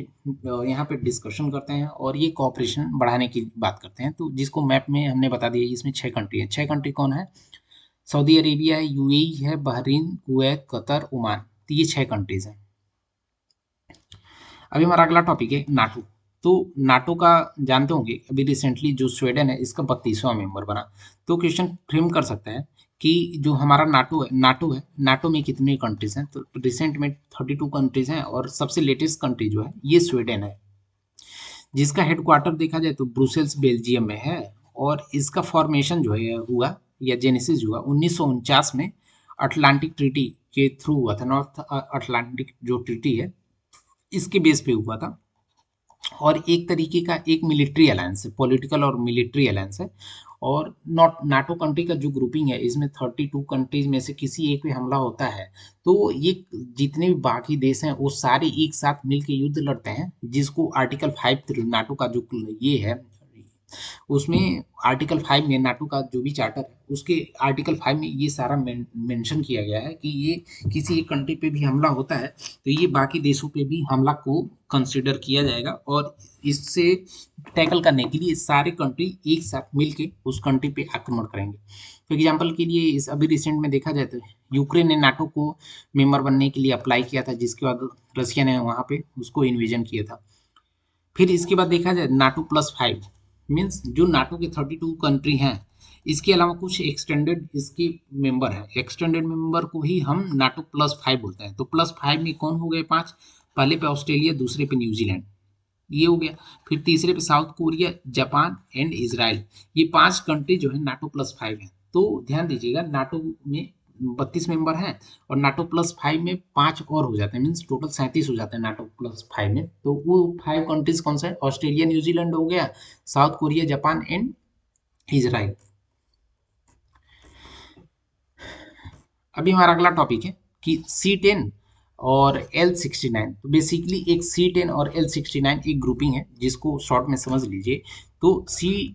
यहाँ पे डिस्कशन करते हैं और ये कोऑपरेशन बढ़ाने की बात करते हैं। तो जिसको मैप में हमने बता दिया, इसमें 6 कंट्री है। 6 कंट्री कौन है, सऊदी अरेबिया है, यूएई है, बहरीन, कुवैत, कतर, ओमान। तो ये 6 कंट्रीज हैं। अभी हमारा अगला टॉपिक है नाटो। तो नाटो का जानते होंगे, अभी रिसेंटली जो स्वीडन है इसका 32वां मेंबर बना। तो क्वेश्चन फ्रेम कर सकता है कि जो हमारा नाटो है, नाटो में कितने कंट्रीज हैं। तो रिसेंट में 32 कंट्रीज हैं और सबसे लेटेस्ट कंट्री जो है ये स्वीडन है, जिसका हेडक्वार्टर देखा जाए तो ब्रुसेल्स बेल्जियम में है। और इसका फॉर्मेशन जो है हुआ या जेनेसिस हुआ 1949 में अटलांटिक ट्रीटी के थ्रू हुआ था। नॉर्थ अटलांटिक जो ट्रीटी है इसके बेस पे हुआ था। और एक तरीके का एक मिलिट्री अलायंस है, पॉलिटिकल और मिलिट्री अलायंस है। और नॉट नाटो कंट्री का जो ग्रुपिंग है इसमें 32 कंट्रीज में से किसी एक पे हमला होता है तो ये जितने भी बाकी देश हैं वो सारे एक साथ मिलकर युद्ध लड़ते हैं, जिसको आर्टिकल 5 नाटो का जो ये है उसमें आर्टिकल 5 में नाटो का जो भी चार्टर है उसके आर्टिकल 5 में ये सारा मेंशन किया गया है कि ये किसी एक कंट्री पे भी हमला होता है तो ये बाकी देशों पे भी हमला को कंसिडर किया जाएगा। और इससे टैकल करने के लिए सारे कंट्री एक साथ मिलके उस कंट्री पे आक्रमण करेंगे। तो एग्जाम्पल के लिए इस अभी रिसेंट में देखा जाए तो यूक्रेन ने नाटो को मेंबर बनने के लिए अप्लाई किया था, जिसके बाद रशिया ने वहाँ पे उसको इन्वेजन किया था। फिर इसके बाद देखा जाए NATO+5 मीन्स जो नाटो के 32 कंट्री हैं, इसके अलावा कुछ एक्सटेंडेड इसके मेंबर हैं। एक्सटेंडेड मेंबर को ही हम NATO+5 बोलते हैं। तो +5 में कौन हो गए 5, पहले पे ऑस्ट्रेलिया, दूसरे पे न्यूजीलैंड, ये हो गया। फिर तीसरे पे south Korea, Japan and Israel. ये 5 कंट्री जो है NATO+5 है। तो ध्यान दीजिएगा नाटो में 32 मेंबर हैं और NATO+5 में 5 और हो जाते हैं, मीन्स टोटल 37 हो जाते हैं NATO+5 में। तो वो 5 कंट्रीज कौन सा है, ऑस्ट्रेलिया, न्यूजीलैंड हो गया, south Korea, Japan and Israel. अभी हमारा अगला टॉपिक है कि C10 और L69। तो बेसिकली एक C10 और L69 एक ग्रुपिंग है, जिसको शॉर्ट में समझ लीजिए। तो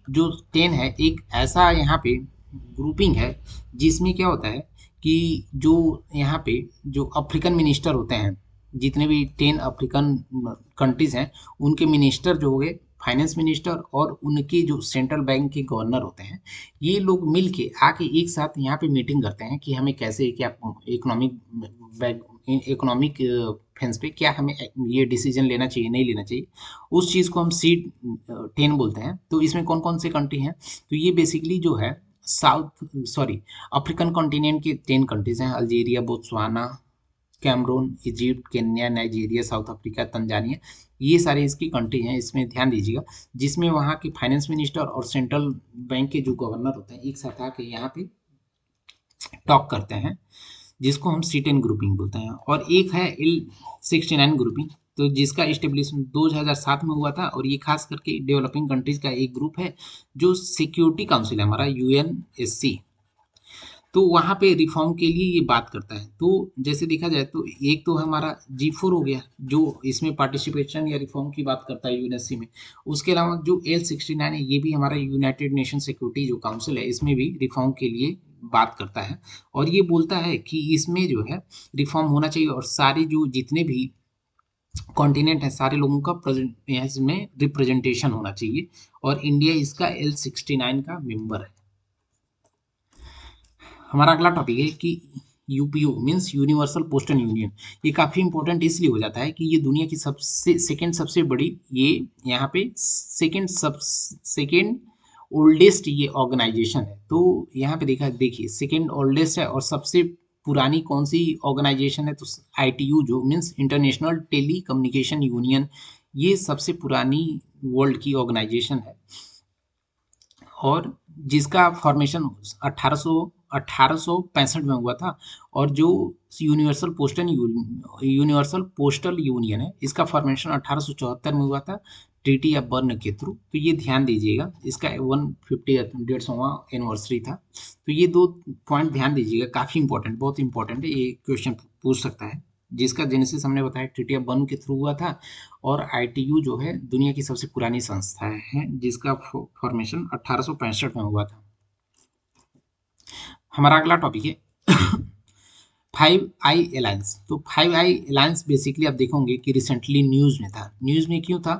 जो 10 है एक ऐसा यहाँ पे ग्रुपिंग है जिसमें क्या होता है कि जो यहाँ पे जो अफ्रीकन मिनिस्टर होते हैं, जितने भी 10 अफ्रीकन कंट्रीज हैं, उनके मिनिस्टर जो हो गए फाइनेंस मिनिस्टर और उनके जो सेंट्रल बैंक के गवर्नर होते हैं, ये लोग मिल के आके एक साथ यहाँ पे मीटिंग करते हैं कि हमें कैसे क्या इकोनॉमिक फेंस पे क्या हमें ये डिसीजन लेना चाहिए नहीं लेना चाहिए। उस चीज़ को हम C10 बोलते हैं। तो इसमें कौन कौन से कंट्री हैं, तो ये बेसिकली जो है साउथ सॉरी अफ्रीकन कॉन्टिनेंट के 10 कंट्रीज हैं, Algeria, Botswana, Cameroon, Egypt, Kenya, Nigeria, South Africa, Tanzania. ये सारे इसकी कंट्री हैं, इसमें ध्यान दीजिएगा। जिसमें वहाँ के फाइनेंस मिनिस्टर और सेंट्रल बैंक के जो गवर्नर होते हैं एक साथ आके यहाँ पे टॉक करते हैं, जिसको हम C10 ग्रुपिंग बोलते हैं। और एक है L69 ग्रुपिंग, तो जिसका इस्टेब्लिशमेंट 2007 में हुआ था, और ये खास करके डेवलपिंग कंट्रीज का एक ग्रुप है जो सिक्योरिटी काउंसिल है हमारा UNSC। तो वहाँ पे रिफॉर्म के लिए ये बात करता है। तो जैसे देखा जाए तो एक तो हमारा G4 हो गया जो इसमें पार्टिसिपेशन या रिफॉर्म की बात करता है यूएनएससी में। उसके अलावा जो L69 है ये भी हमारा यूनाइटेड नेशन सिक्योरिटी जो काउंसिल है, इसमें भी रिफॉर्म के लिए बात करता है। और ये बोलता है कि इसमें जो है रिफॉर्म होना चाहिए, और सारे जो जितने भी कॉन्टिनेंट है सारे लोगों का इसमें रिप्रेजेंटेशन होना चाहिए, और इंडिया इसका L69 का मेंबर है। हमारा अगला टॉपिक है कि UPO means universal postal union. ये काफ़ी इंपॉर्टेंट इसलिए हो जाता है कि ये दुनिया की सेकेंड सबसे बड़ी, ये यहाँ पे सेकेंड ओल्डेस्ट ये ऑर्गेनाइजेशन है। तो यहाँ पे देखिए सेकेंड ओल्डेस्ट है, और सबसे पुरानी कौन सी ऑर्गेनाइजेशन है, तो ITU जो means international telecommunication union, ये सबसे पुरानी वर्ल्ड की ऑर्गेनाइजेशन है, और जिसका फॉर्मेशन 1865 में हुआ था। और जो यूनिवर्सल पोस्टल यूनियन है इसका फॉर्मेशन 1874 में हुआ था, ट्रीटी ऑफ बर्न के थ्रू। तो ये ध्यान दीजिएगा, इसका 150वां एनिवर्सरी था। तो ये दो पॉइंट ध्यान दीजिएगा, काफ़ी इंपॉर्टेंट, बहुत इंपॉर्टेंट है, ये क्वेश्चन पूछ सकता है। जिसका जेनेसिस हमने बताया ट्रीटी ऑफ बर्न के थ्रू हुआ था, और ITU जो है दुनिया की सबसे पुरानी संस्था है जिसका फॉर्मेशन 1865 में हुआ था। हमारा अगला टॉपिक है 5 आई अलायंस। तो 5 आई अलायंस बेसिकली आप देखोगे कि रिसेंटली न्यूज़ में था। न्यूज़ में क्यों था,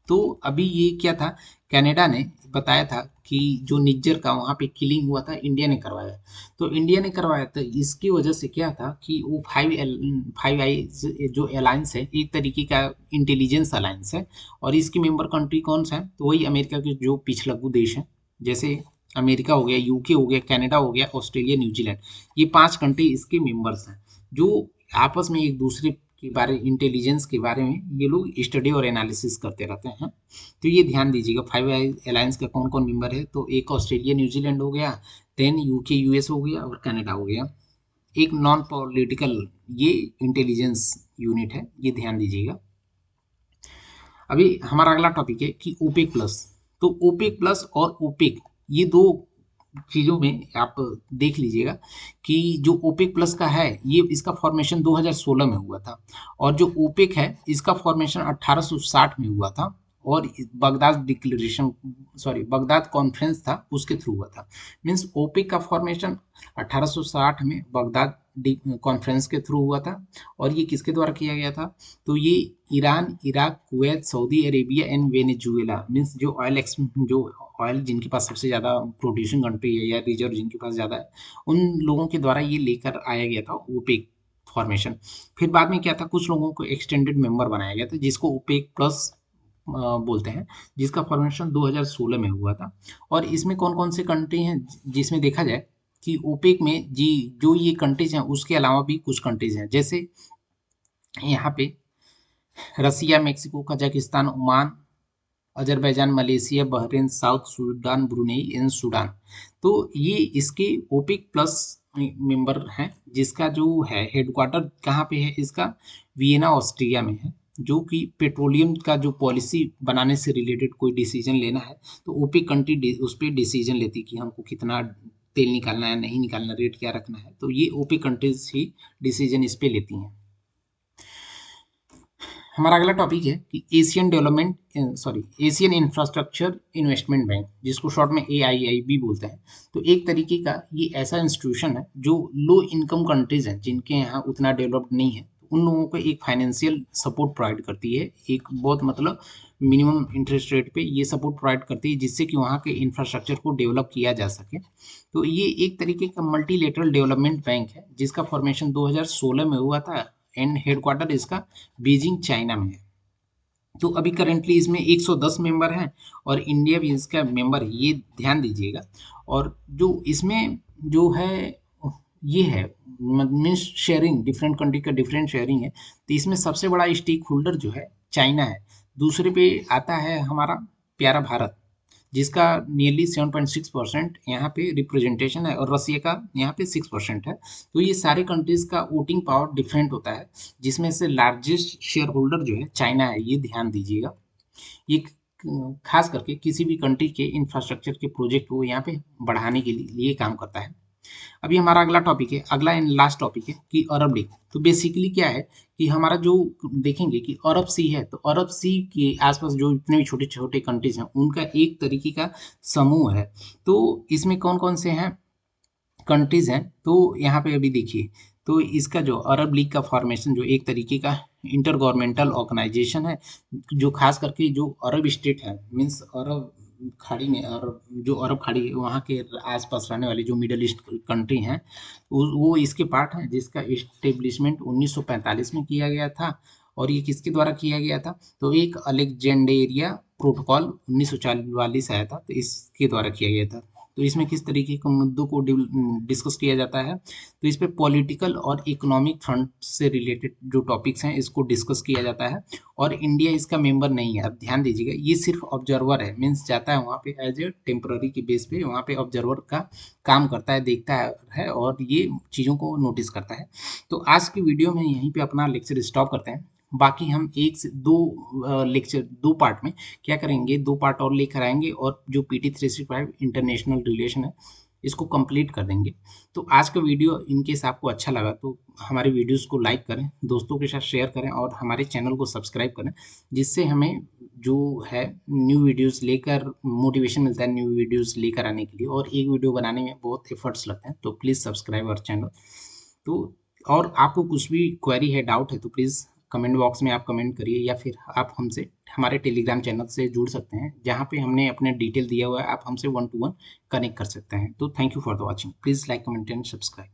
तो अभी ये क्या था, कनाडा ने बताया था कि जो निज्जर का वहाँ पे किलिंग हुआ था इंडिया ने करवाया। तो इंडिया ने करवाया था, इसकी वजह से क्या था कि वो 5 आई जो अलायंस है एक तरीके का इंटेलिजेंस अलायंस है, और इसकी मेंबर कंट्री कौन सा है, तो वही अमेरिका के जो पिछलग्गू देश हैं, जैसे अमेरिका हो गया, UK हो गया, कनाडा हो गया, ऑस्ट्रेलिया, न्यूजीलैंड। ये 5 कंट्री इसके मेंबर्स हैं, जो आपस में एक दूसरे के बारे इंटेलिजेंस के बारे में ये लोग स्टडी और एनालिसिस करते रहते हैं। तो ये ध्यान दीजिएगा 5 आई अलायंस का कौन कौन मेंबर है, तो एक ऑस्ट्रेलिया न्यूजीलैंड हो गया, देन UK US हो गया, और कनाडा हो गया। एक नॉन पॉलिटिकल ये इंटेलिजेंस यूनिट है, ये ध्यान दीजिएगा। अभी हमारा अगला टॉपिक है कि ओपेक प्लस। तो ओपेक प्लस और ओपेक ये दो चीज़ों में आप देख लीजिएगा कि जो ओपेक प्लस का है ये इसका फॉर्मेशन 2016 में हुआ था, और जो ओपेक है इसका फॉर्मेशन 1860 में हुआ था, और बगदाद डिक्लेरेशन बगदाद कॉन्फ्रेंस था उसके थ्रू हुआ था। मीन्स ओपेक का फॉर्मेशन 1860 में बगदाद कॉन्फ्रेंस के थ्रू हुआ था, और ये किसके द्वारा किया गया था, तो ये Iran, Iraq, Kuwait, Saudi Arabia and Venezuela means जो ऑयल जिनके पास सबसे ज़्यादा प्रोड्यूसिंग कंट्री है या रिजर्व जिनके पास ज़्यादा है, उन लोगों के द्वारा ये लेकर आया गया था ओपेक फॉर्मेशन। फिर बाद में क्या था, कुछ लोगों को एक्सटेंडेड मेंबर बनाया गया था जिसको ओपेक प्लस बोलते हैं, जिसका फॉर्मेशन 2016 में हुआ था। और इसमें कौन कौन से कंट्री हैं, जिसमें देखा जाए कि ओपेक में जी जो ये कंट्रीज हैं उसके अलावा भी कुछ कंट्रीज हैं, जैसे यहाँ पे Russia, Mexico, Kazakhstan, Oman, Azerbaijan, Malaysia, Bahrain, South Sudan, Brunei and Sudan. तो ये इसके ओपेक प्लस मेंबर हैं, जिसका जो है हेडक्वार्टर कहाँ पे है इसका, वियना ऑस्ट्रिया में है। जो कि पेट्रोलियम का जो पॉलिसी बनाने से रिलेटेड कोई डिसीजन लेना है तो ओपेक कंट्री उस पर डिसीजन लेती कि हमको कितना तेल निकालना है, नहीं निकालना, रेट क्या रखना है, तो ये ओपेक कंट्रीज ही डिसीजन इस पे लेती हैं। हमारा अगला टॉपिक है कि एशियन इंफ्रास्ट्रक्चर इन्वेस्टमेंट बैंक, जिसको शॉर्ट में AIIB बोलते हैं। तो एक तरीके का ये ऐसा इंस्टीट्यूशन है जो लो इनकम कंट्रीज हैं जिनके यहाँ उतना डेवलप्ड नहीं है, उन लोगों को एक फाइनेंशियल सपोर्ट प्रोवाइड करती है, एक बहुत मतलब मिनिमम इंटरेस्ट रेट पे ये सपोर्ट प्रोवाइड करती है, जिससे कि वहाँ के इंफ्रास्ट्रक्चर को डेवलप किया जा सके। तो ये एक तरीके का मल्टीलेटरल डेवलपमेंट बैंक है, जिसका फॉर्मेशन 2016 में हुआ था एंड हेडक्वार्टर इसका बीजिंग चाइना में है। तो अभी करेंटली इसमें 110 मेंबर हैं और इंडिया भी इसका मेंबर है, ये ध्यान दीजिएगा। और जो इसमें जो है ये है मीन्स शेयरिंग, डिफरेंट कंट्री का डिफरेंट शेयरिंग है। तो इसमें सबसे बड़ा स्टेक होल्डर जो है चाइना है, दूसरे पे आता है हमारा प्यारा भारत, जिसका नियरली 7.6% यहाँ पे रिप्रेजेंटेशन है, और रसिया का यहाँ पे 6% है। तो ये सारे कंट्रीज का वोटिंग पावर डिफरेंट होता है, जिसमें से लार्जेस्ट शेयर होल्डर जो है चाइना है, ये ध्यान दीजिएगा। ये खास करके किसी भी कंट्री के इंफ्रास्ट्रक्चर के प्रोजेक्ट को यहाँ पे बढ़ाने के लिए काम करता है। अभी हमारा अगला टॉपिक है, अगला एंड लास्ट टॉपिक है कि अरब लीग। तो बेसिकली क्या है कि हमारा जो देखेंगे कि अरब सी है, तो अरब सी के आसपास जो इतने भी छोटे छोटे कंट्रीज हैं उनका एक तरीके का समूह है। तो इसमें कौन कौन से हैं कंट्रीज हैं, तो यहाँ पे अभी देखिए, तो इसका जो अरब लीग का फॉर्मेशन जो एक तरीके का इंटर गवर्नमेंटल ऑर्गेनाइजेशन है, जो खास करके जो अरब स्टेट है मीन्स अरब खाड़ी में, और जो अरब खाड़ी है वहाँ के आसपास रहने वाले जो मिडल ईस्ट कंट्री हैं वो इसके पार्ट हैं, जिसका इस्टेब्लिशमेंट 1945 में किया गया था। और ये किसके द्वारा किया गया था, तो एक अलेक्जेंडेरिया प्रोटोकॉल 1944 आया था, तो इसके द्वारा किया गया था। तो इसमें किस तरीके के मुद्दों को डिस्कस किया जाता है, तो इस पे पॉलिटिकल और इकोनॉमिक फ्रंट से रिलेटेड जो टॉपिक्स हैं इसको डिस्कस किया जाता है। और इंडिया इसका मेंबर नहीं है, अब ध्यान दीजिएगा, ये सिर्फ ऑब्जर्वर है, मीन्स जाता है वहाँ पे एज ए टेम्पररी की बेस पे, वहाँ पे ऑब्जर्वर का काम करता है, देखता है और ये चीज़ों को नोटिस करता है। तो आज की वीडियो में यहीं पे अपना लेक्चर स्टॉप करते हैं। बाकी हम एक से दो लेक्चर, दो पार्ट में क्या करेंगे, दो पार्ट और लेकर आएंगे, और जो PT 365 इंटरनेशनल रिलेशन है इसको कंप्लीट कर देंगे। तो आज का वीडियो इनकेस आपको अच्छा लगा तो हमारे वीडियोस को लाइक करें, दोस्तों के साथ शेयर करें और हमारे चैनल को सब्सक्राइब करें, जिससे हमें जो है न्यू वीडियोस लेकर मोटिवेशन मिलता है, न्यू वीडियोस लेकर आने के लिए। और एक वीडियो बनाने में बहुत एफर्ट्स लगते हैं, तो प्लीज़ सब्सक्राइब आवर चैनल। तो और आपको कुछ भी क्वेरी है, डाउट है, तो प्लीज़ कमेंट बॉक्स में आप कमेंट करिए, या फिर आप हमसे हमारे टेलीग्राम चैनल से जुड़ सकते हैं, जहाँ पे हमने अपने डिटेल दिया हुआ है, आप हमसे 1 to 1 कनेक्ट कर सकते हैं। तो thank you for the watching, please like comment and subscribe.